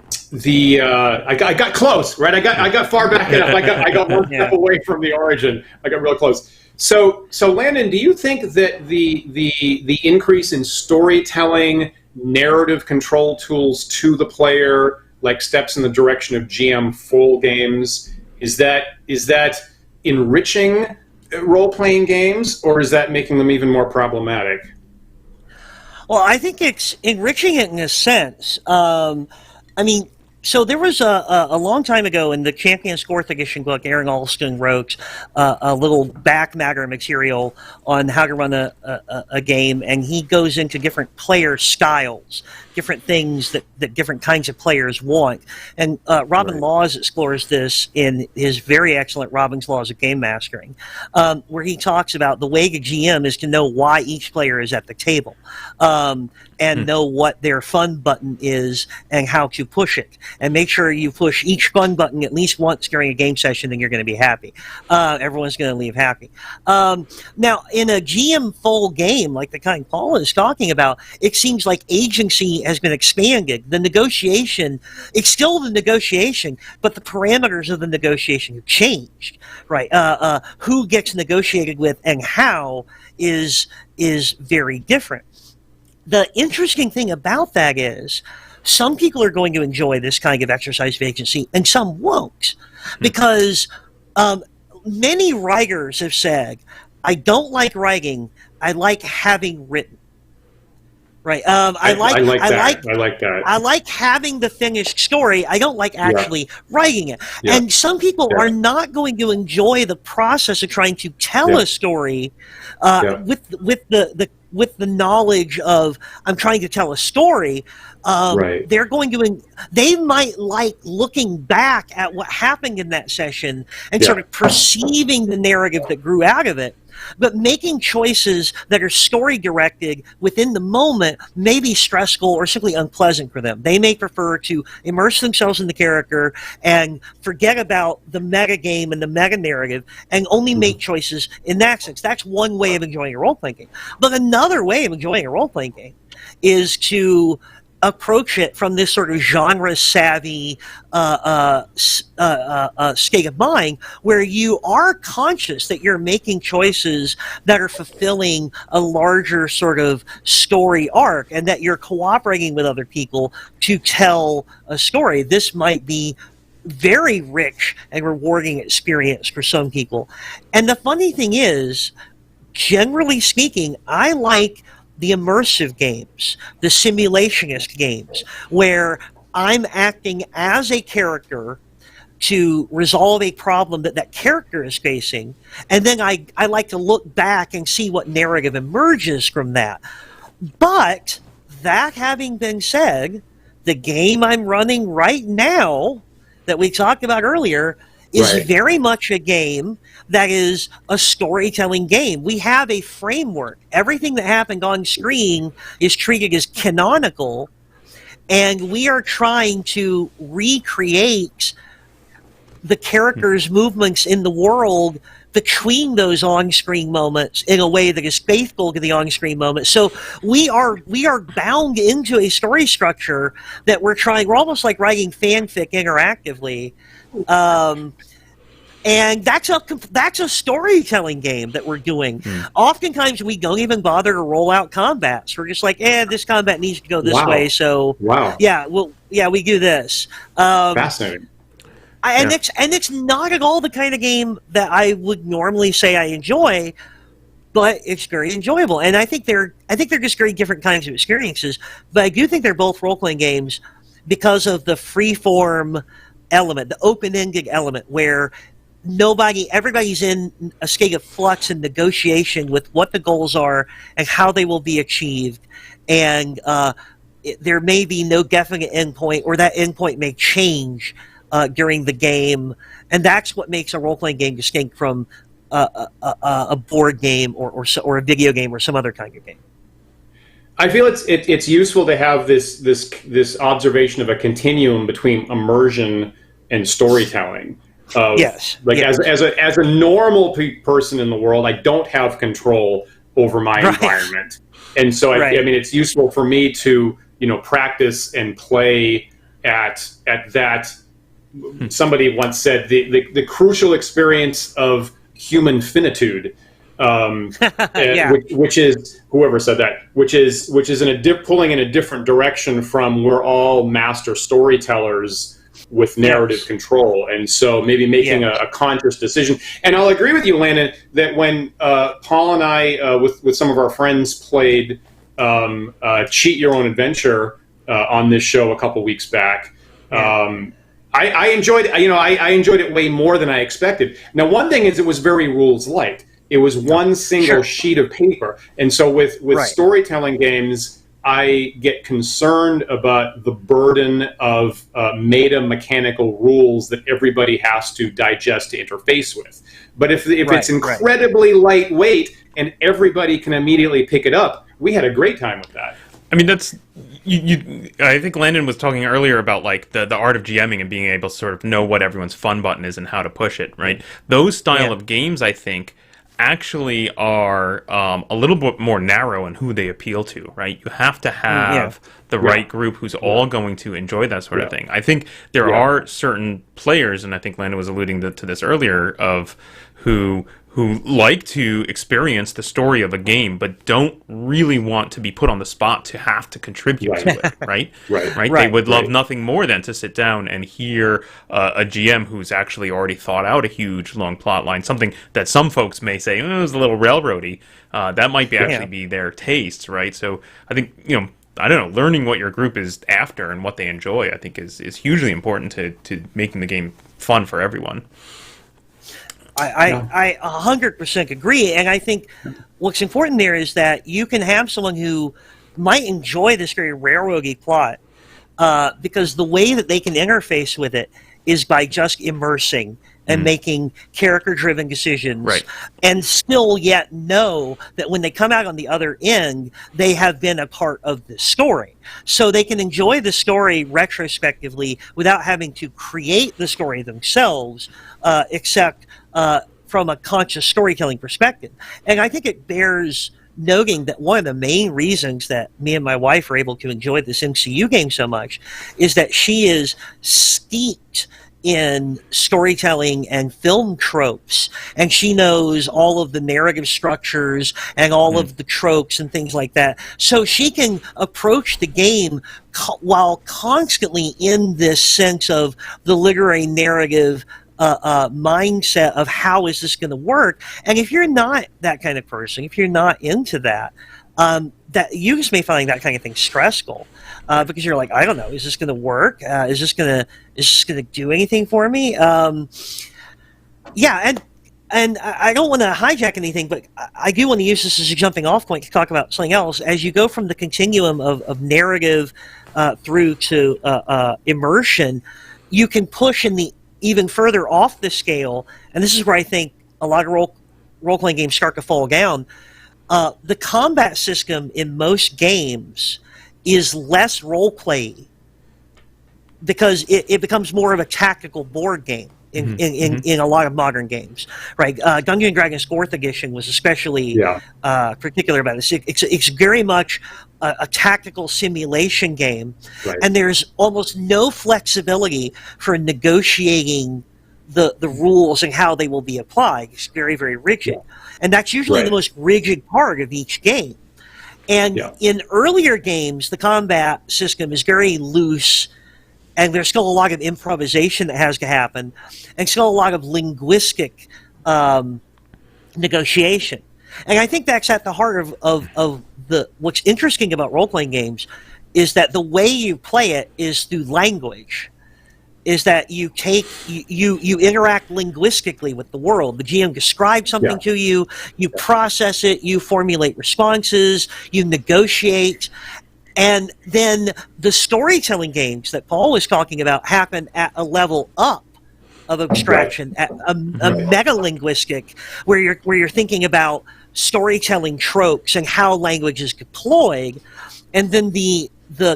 got close, right? I got far back enough. I got one step away from the origin. I got real close. So Landon, do you think that the increase in storytelling, narrative control tools to the player, like steps in the direction of GM full games, is that enriching role-playing games, or is that making them even more problematic? Well, I think it's enriching it in a sense. So there was a long time ago in the Champion's 4th edition book, Aaron Alston wrote a little back matter material on how to run a game, and he goes into different player styles, different things that different kinds of players want. And Robin Laws explores this in his very excellent Robin's Laws of Game Mastering, where he talks about the way the GM is to know why each player is at the table, and know what their fun button is and how to push it. And make sure you push each fun button at least once during a game session, then you're going to be happy. Everyone's going to leave happy. Now, in a GM full game, like the kind Paul is talking about, it seems like agency has been expanded. The negotiation, it's still the negotiation, but the parameters of the negotiation have changed, right? Who gets negotiated with and how is very different. The interesting thing about that is some people are going to enjoy this kind of exercise of agency and some won't, because many writers have said, I don't like writing, I like having written. Right. I like that. I like having the finished story. I don't like actually writing it. Yeah. And some people are not going to enjoy the process of trying to tell a story with the knowledge of I'm trying to tell a story. They're going to. They might like looking back at what happened in that session and sort of perceiving the narrative that grew out of it. but making choices that are story directed within the moment may be stressful or simply unpleasant for them. They may prefer to immerse themselves in the character and forget about the meta game and the meta narrative and only make choices in that sense. That's one way of enjoying a role-playing game. But another way of enjoying a role-playing game is to approach it from this sort of genre-savvy state of mind where you are conscious that you're making choices that are fulfilling a larger sort of story arc and that you're cooperating with other people to tell a story. This might be very rich and rewarding experience for some people. And the funny thing is, generally speaking, I like the immersive games, the simulationist games, where I'm acting as a character to resolve a problem that that character is facing, and then I like to look back and see what narrative emerges from that. But that having been said, the game I'm running right now that we talked about earlier is very much a game that is a storytelling game. We have a framework. Everything that happened on screen is treated as canonical, and we are trying to recreate the characters' movements in the world between those on-screen moments in a way that is faithful to the on-screen moments. So we are bound into a story structure that we're almost like writing fanfic interactively. And that's a storytelling game that we're doing. Oftentimes we don't even bother to roll out combats. We're just like, this combat needs to go this way. So we do this. Fascinating. And it's not at all the kind of game that I would normally say I enjoy, but it's very enjoyable. And I think they're just very different kinds of experiences. But I do think they're both role-playing games because of the free-form element, the open-ended element, where everybody's in a state of flux and negotiation with what the goals are and how they will be achieved. And there may be no definite endpoint, or that endpoint may change during the game. And that's what makes a role-playing game distinct from a board game or a video game or some other kind of game. I feel it's useful to have this observation of a continuum between immersion and storytelling. As a normal person in the world, I don't have control over my environment, and so I mean, it's useful for me to practice and play at that. Somebody once said the crucial experience of human finitude. Which is whoever said that, which is pulling in a different direction from we're all master storytellers with narrative control, and so maybe making a conscious decision. And I'll agree with you, Landon, that when Paul and I with some of our friends played Cheat Your Own Adventure on this show a couple weeks back. I enjoyed I enjoyed it way more than I expected. Now, one thing is it was very rules light. It was one single sheet of paper. And so with storytelling games, I get concerned about the burden of meta-mechanical rules that everybody has to digest to interface with. But if it's incredibly lightweight and everybody can immediately pick it up, we had a great time with that. I mean, that's... I think Landon was talking earlier about like the art of GMing and being able to sort of know what everyone's fun button is and how to push it, right? Those style of games, I think, actually are a little bit more narrow in who they appeal to, right? You have to have the right group who's all going to enjoy that sort of thing. I think there are certain players, and I think Landon was alluding to this earlier, of who like to experience the story of a game, but don't really want to be put on the spot to have to contribute to it, right? They would love nothing more than to sit down and hear a GM who's actually already thought out a huge, long plot line, something that some folks may say, it was a little railroady. That might be actually be their tastes, right? So I think, I don't know, learning what your group is after and what they enjoy, I think is hugely important to making the game fun for everyone. I 100% agree, and I think what's important there is that you can have someone who might enjoy this very railroady plot because the way that they can interface with it is by just immersing and making character-driven decisions, Right. and still yet know that when they come out on the other end, they have been a part of the story. So they can enjoy the story retrospectively without having to create the story themselves, except from a conscious storytelling perspective. And I think it bears noting that one of the main reasons that me and my wife are able to enjoy this MCU game so much is that she is steeped in storytelling and film tropes, and she knows all of the narrative structures and all of the tropes and things like that. So she can approach the game while constantly in this sense of the literary narrative mindset of how is this going to work. And if you're not that kind of person, if you're not into that, that you just may find that kind of thing stressful, because you're like, I don't know, is this going to work? Is this going to do anything for me? Yeah, and I don't want to hijack anything, but I do want to use this as a jumping off point to talk about something else. As you go from the continuum of narrative through to immersion, you can push in the even further off the scale, and this is where I think a lot of role-playing games start to fall down. The combat system in most games is less role-play because it becomes more of a tactical board game in a lot of modern games, right? Dungeons & Dragons 4th Edition was especially particular about this. It's very much a tactical simulation game, right. And there's almost no flexibility for negotiating the rules and how they will be applied. It's very, very rigid. And that's usually the most rigid part of each game. And in earlier games, the combat system is very loose, and there's still a lot of improvisation that has to happen, and still a lot of linguistic negotiation. And I think that's at the heart of what's interesting about role-playing games is that the way you play it is through language. Is that you interact linguistically with the world. The GM describes something to you, you process it, you formulate responses, you negotiate, and then the storytelling games that Paul was talking about happen at a level up of abstraction, at a meta-linguistic, where you're thinking about storytelling tropes and how language is deployed, and then the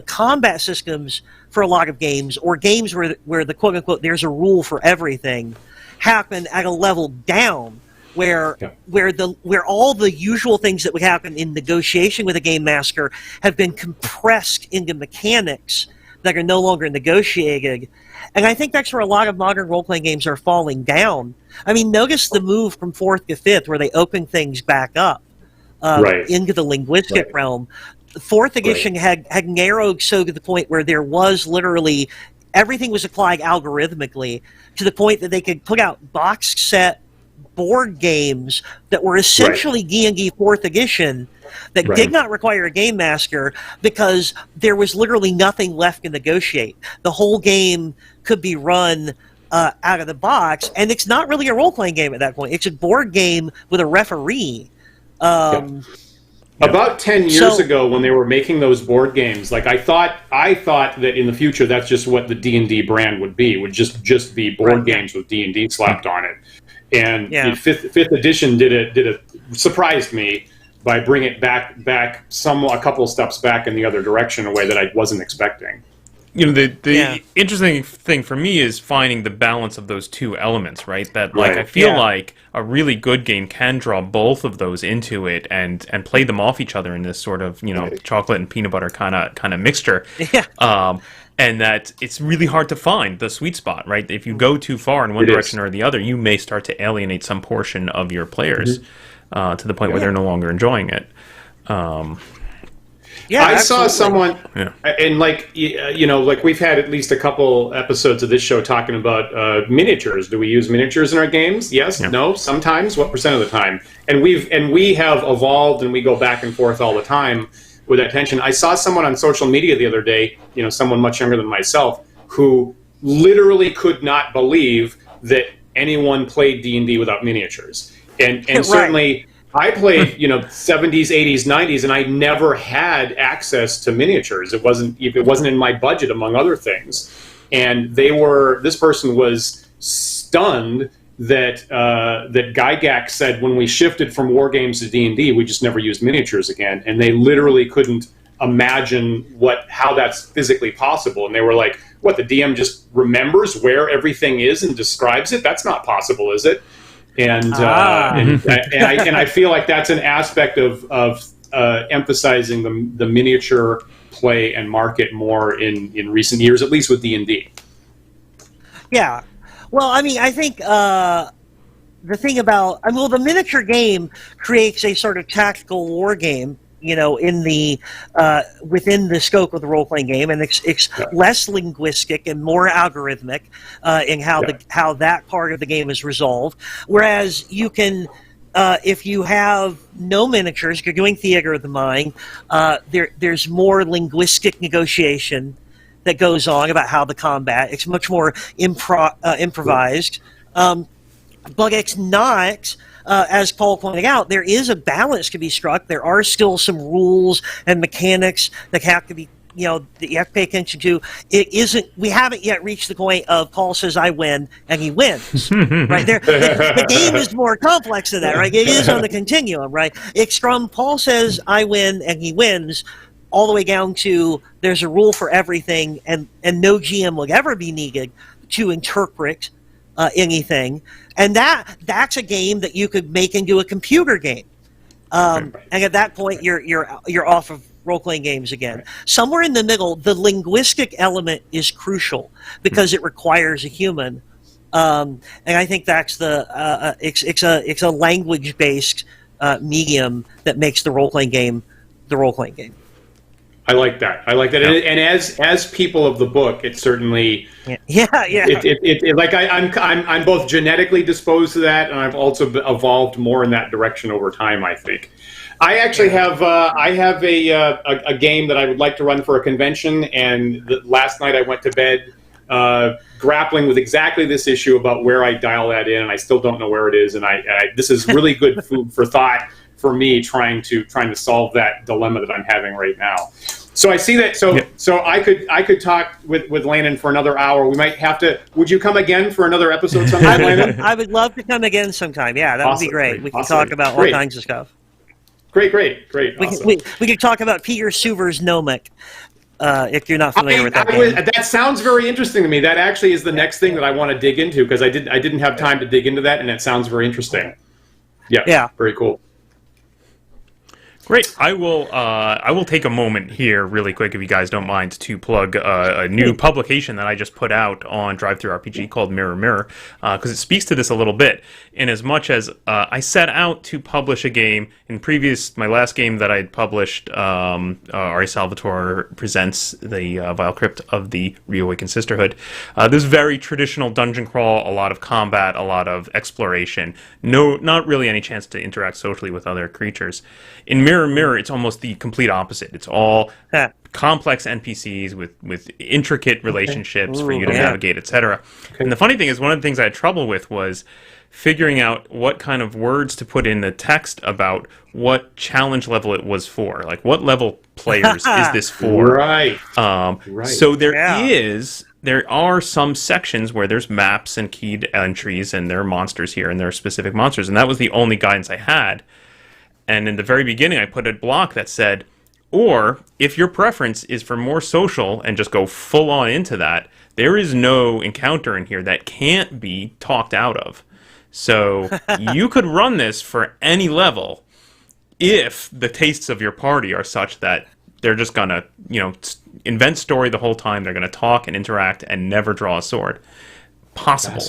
combat systems for a lot of games, or games where the quote-unquote there's a rule for everything, happen at a level down, where all the usual things that would happen in negotiation with a game master have been compressed into mechanics that are no longer negotiated. And I think that's where a lot of modern role-playing games are falling down. I mean, notice the move from 4th to 5th where they open things back up into the linguistic realm. The 4th edition had narrowed so to the point where there was literally everything was applied algorithmically to the point that they could put out box set board games that were essentially D&D 4th edition that did not require a game master because there was literally nothing left to negotiate. The whole game could be run out of the box, and it's not really a role-playing game at that point. It's a board game with a referee. About 10 years ago, when they were making those board games, like I thought that in the future that's just what the D&D brand would be. Would just be board games with D&D slapped on it. And fifth edition surprised me by bringing it back a couple of steps back in the other direction, in a way that I wasn't expecting. You know, the interesting thing for me is finding the balance of those two elements, right? That I feel like a really good game can draw both of those into it and play them off each other in this sort of, chocolate and peanut butter kind of mixture. And that it's really hard to find the sweet spot, right? If you go too far in one direction or the other, you may start to alienate some portion of your players to the point where they're no longer enjoying it. I saw someone, and like we've had at least a couple episodes of this show talking about miniatures. Do we use miniatures in our games? Yes, no, sometimes. What percent of the time? And we have evolved, and we go back and forth all the time with that tension. I saw someone on social media the other day, someone much younger than myself, who literally could not believe that anyone played D&D without miniatures, and certainly. I played, 70s, 80s, 90s, and I never had access to miniatures. It wasn't in my budget, among other things. And this person was stunned that Gygax said when we shifted from war games to D&D, we just never used miniatures again, and they literally couldn't imagine how that's physically possible. And they were like, "What? The DM just remembers where everything is and describes it? That's not possible, is it?" And I feel like that's an aspect of emphasizing the miniature play and market more in recent years, at least with D&D. Yeah. Well, I mean, I think the thing about the miniature game creates a sort of tactical war game, in the within the scope of the role-playing game, and it's less linguistic and more algorithmic in how that part of the game is resolved. Whereas you can, if you have no miniatures, if you're doing theater of the mind, there's more linguistic negotiation that goes on about how the combat. It's much more improvised, but it's not. As Paul pointed out, there is a balance to be struck. There are still some rules and mechanics that have to be, that you have to pay attention to. It isn't. We haven't yet reached the point of Paul says I win and he wins. Right there, the game is more complex than that. Right, it is on the continuum. Right, it's from Paul says I win and he wins, all the way down to there's a rule for everything, and no GM will ever be needed to interpret anything. And that's a game that you could make into a computer game. And at that point, you're off of role-playing games again. Right. Somewhere in the middle, the linguistic element is crucial because it requires a human. And I think that's it's a language-based medium that makes the role-playing game the role-playing game. I like that. Yeah. And as people of the book, it certainly I'm both genetically disposed to that, and I've also evolved more in that direction over time, I think. I actually have a game that I would like to run for a convention, and last night I went to bed grappling with exactly this issue about where I dial that in, and I still don't know where it is. And this is really good food for thought for me, trying to solve that dilemma that I'm having right now. So I see that. So I could talk with Landon for another hour. We might have to. Would you come again for another episode sometime, Landon? I would love to come again sometime. Yeah, that would be great. We can talk about all kinds of stuff. Great. We could talk about Peter Suver's Gnomic. If you're not familiar with that game. That sounds very interesting to me. That actually is the next thing that I want to dig into, because I didn't have time to dig into that, and it sounds very interesting. Yeah. Very cool. Great. I will take a moment here really quick, if you guys don't mind, to plug a new publication that I just put out on Drive-Thru RPG called Mirror Mirror, because it speaks to this a little bit. In as much as I set out to publish a game my last game that I had published, Ari Salvatore Presents the Vile Crypt of the Reawakened Sisterhood. This very traditional dungeon crawl, a lot of combat, a lot of exploration. Not really any chance to interact socially with other creatures. In Mirror Mirror, it's almost the complete opposite. It's all complex NPCs with intricate relationships for you to navigate, etc. And the funny thing is, one of the things I had trouble with was figuring out what kind of words to put in the text about what challenge level it was for. Like, what level players is this for? Right. So there are some sections where there's maps and keyed entries, and there are monsters here, and there are specific monsters, and that was the only guidance I had. And in the very beginning, I put a block that said, or if your preference is for more social and just go full on into that, there is no encounter in here that can't be talked out of. So you could run this for any level if the tastes of your party are such that they're just going to, invent story the whole time. They're going to talk and interact and never draw a sword. Possible.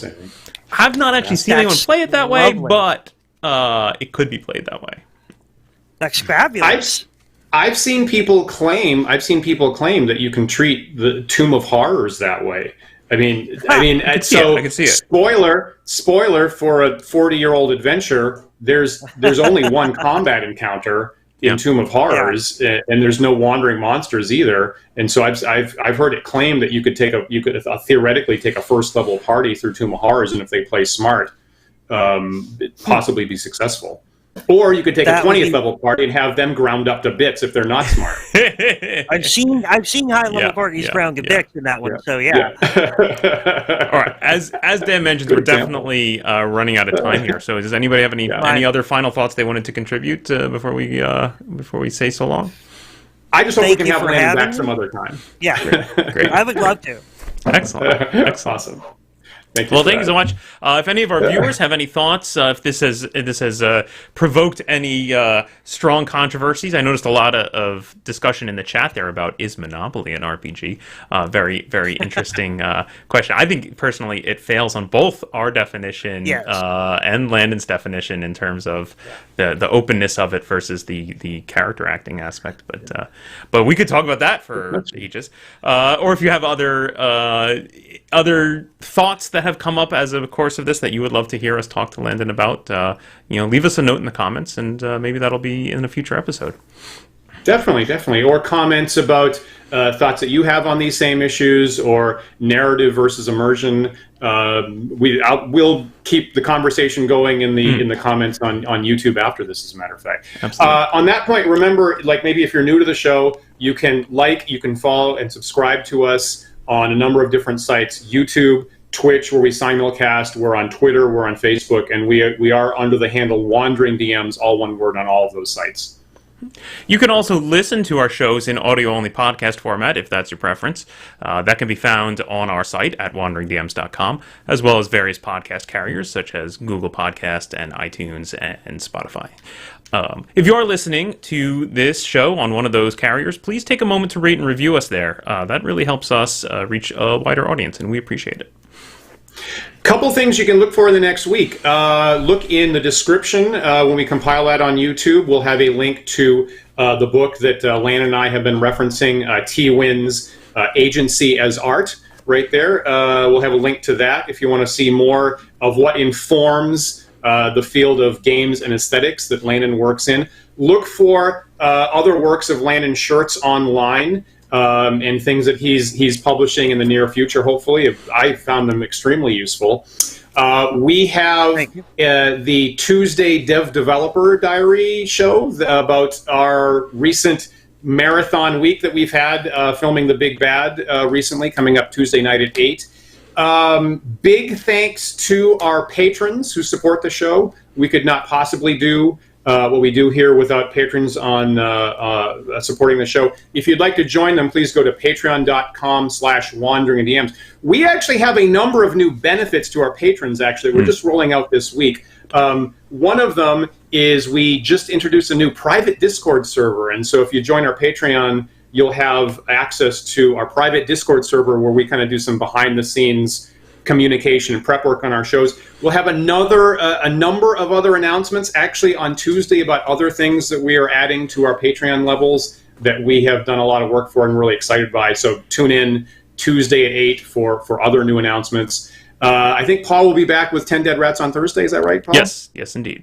I've not actually seen anyone play it that way, but it could be played that way. That's fabulous. I've seen people claim that you can treat the Tomb of Horrors that way. I can see it. Spoiler for a 40-year-old adventure. There's only one combat encounter in Tomb of Horrors, and there's no wandering monsters either. And so I've heard it claimed that you could theoretically take a first level party through Tomb of Horrors, and if they play smart, possibly be successful. Or you could take That a would 20th be- level party and have them ground up to bits if they're not smart. I've seen high level Yeah, parties yeah, ground yeah. dicks in that one. So yeah. All right. As Dan mentioned, Good we're example. definitely running out of time here. So does anybody have any other final thoughts they wanted to contribute before we say so long? I just hope we Thank can you have for Landon having back me. some other time. Yeah. Great. I would love to. Excellent. Awesome. Thank you. Well, for thank you that. so much. If any of our viewers have any thoughts, if this has provoked any strong controversies, I noticed a lot of discussion in the chat there about is Monopoly an RPG? Very, very interesting question. I think personally it fails on both our definition Yes. and Landon's definition in terms of the openness of it versus the character acting aspect. But we could talk about that for ages. Or if you have other thoughts that have come up as a course of this that you would love to hear us talk to Landon about, leave us a note in the comments, and maybe that'll be in a future episode. Definitely. Or comments about thoughts that you have on these same issues, or narrative versus immersion. We'll keep the conversation going in the comments on YouTube after this, as a matter of fact. Absolutely. On that point, remember, maybe if you're new to the show, you can follow and subscribe to us on a number of different sites: YouTube, Twitch, where we simulcast. We're on Twitter, we're on Facebook, and we are under the handle Wandering DMs, all one word, on all of those sites. You can also listen to our shows in audio-only podcast format, if that's your preference. That can be found on our site at wanderingdms.com, as well as various podcast carriers such as Google Podcast and iTunes and Spotify. If you are listening to this show on one of those carriers, please take a moment to rate and review us there. That really helps us reach a wider audience, and we appreciate it. Couple things you can look for in the next week. Look in the description when we compile that on YouTube. We'll have a link to the book that Landon and I have been referencing, T-Win's Agency as Art, right there. We'll have a link to that if you want to see more of what informs the field of games and aesthetics that Landon works in. Look for other works of Landon Schurtz online. And things that he's publishing in the near future, hopefully. I found them extremely useful. We have the Tuesday Dev Developer Diary show about our recent marathon week that we've had filming The Big Bad recently, coming up Tuesday night at 8. Big thanks to our patrons who support the show. We could not possibly do what we do here without patrons on supporting the show. If you'd like to join them, please go to patreon.com/wanderingdms. We actually have a number of new benefits to our patrons, actually. We're just rolling out this week. One of them is we just introduced a new private Discord server. And so if you join our Patreon, you'll have access to our private Discord server where we kind of do some behind-the-scenes communication and prep work on our shows. We'll have a number of other announcements actually on Tuesday about other things that we are adding to our Patreon levels that we have done a lot of work for and really excited by. So tune in Tuesday at 8 for other new announcements. I think Paul will be back with 10 Dead Rats on Thursday. Is that right, Paul? Yes, indeed.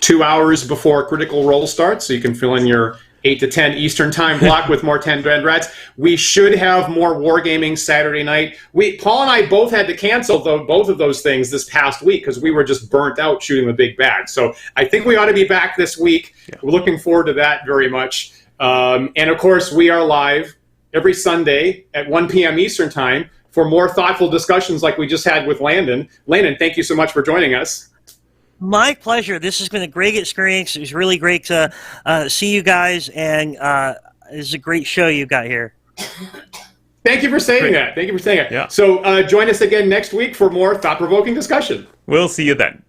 2 hours before Critical Role starts, so you can fill in your 8 to 10 Eastern time block with more 10 Dead Rats. We should have more Wargaming Saturday night. Paul and I both had to cancel both of those things this past week because we were just burnt out shooting The Big Bad. So I think we ought to be back this week. Yeah. We're looking forward to that very much. And of course, we are live every Sunday at 1 p.m. Eastern time for more thoughtful discussions like we just had with Landon. Landon, thank you so much for joining us. My pleasure. This has been a great experience. It was really great to see you guys, and it's a great show you got here. Thank you for saying that. Yeah. So join us again next week for more thought-provoking discussion. We'll see you then.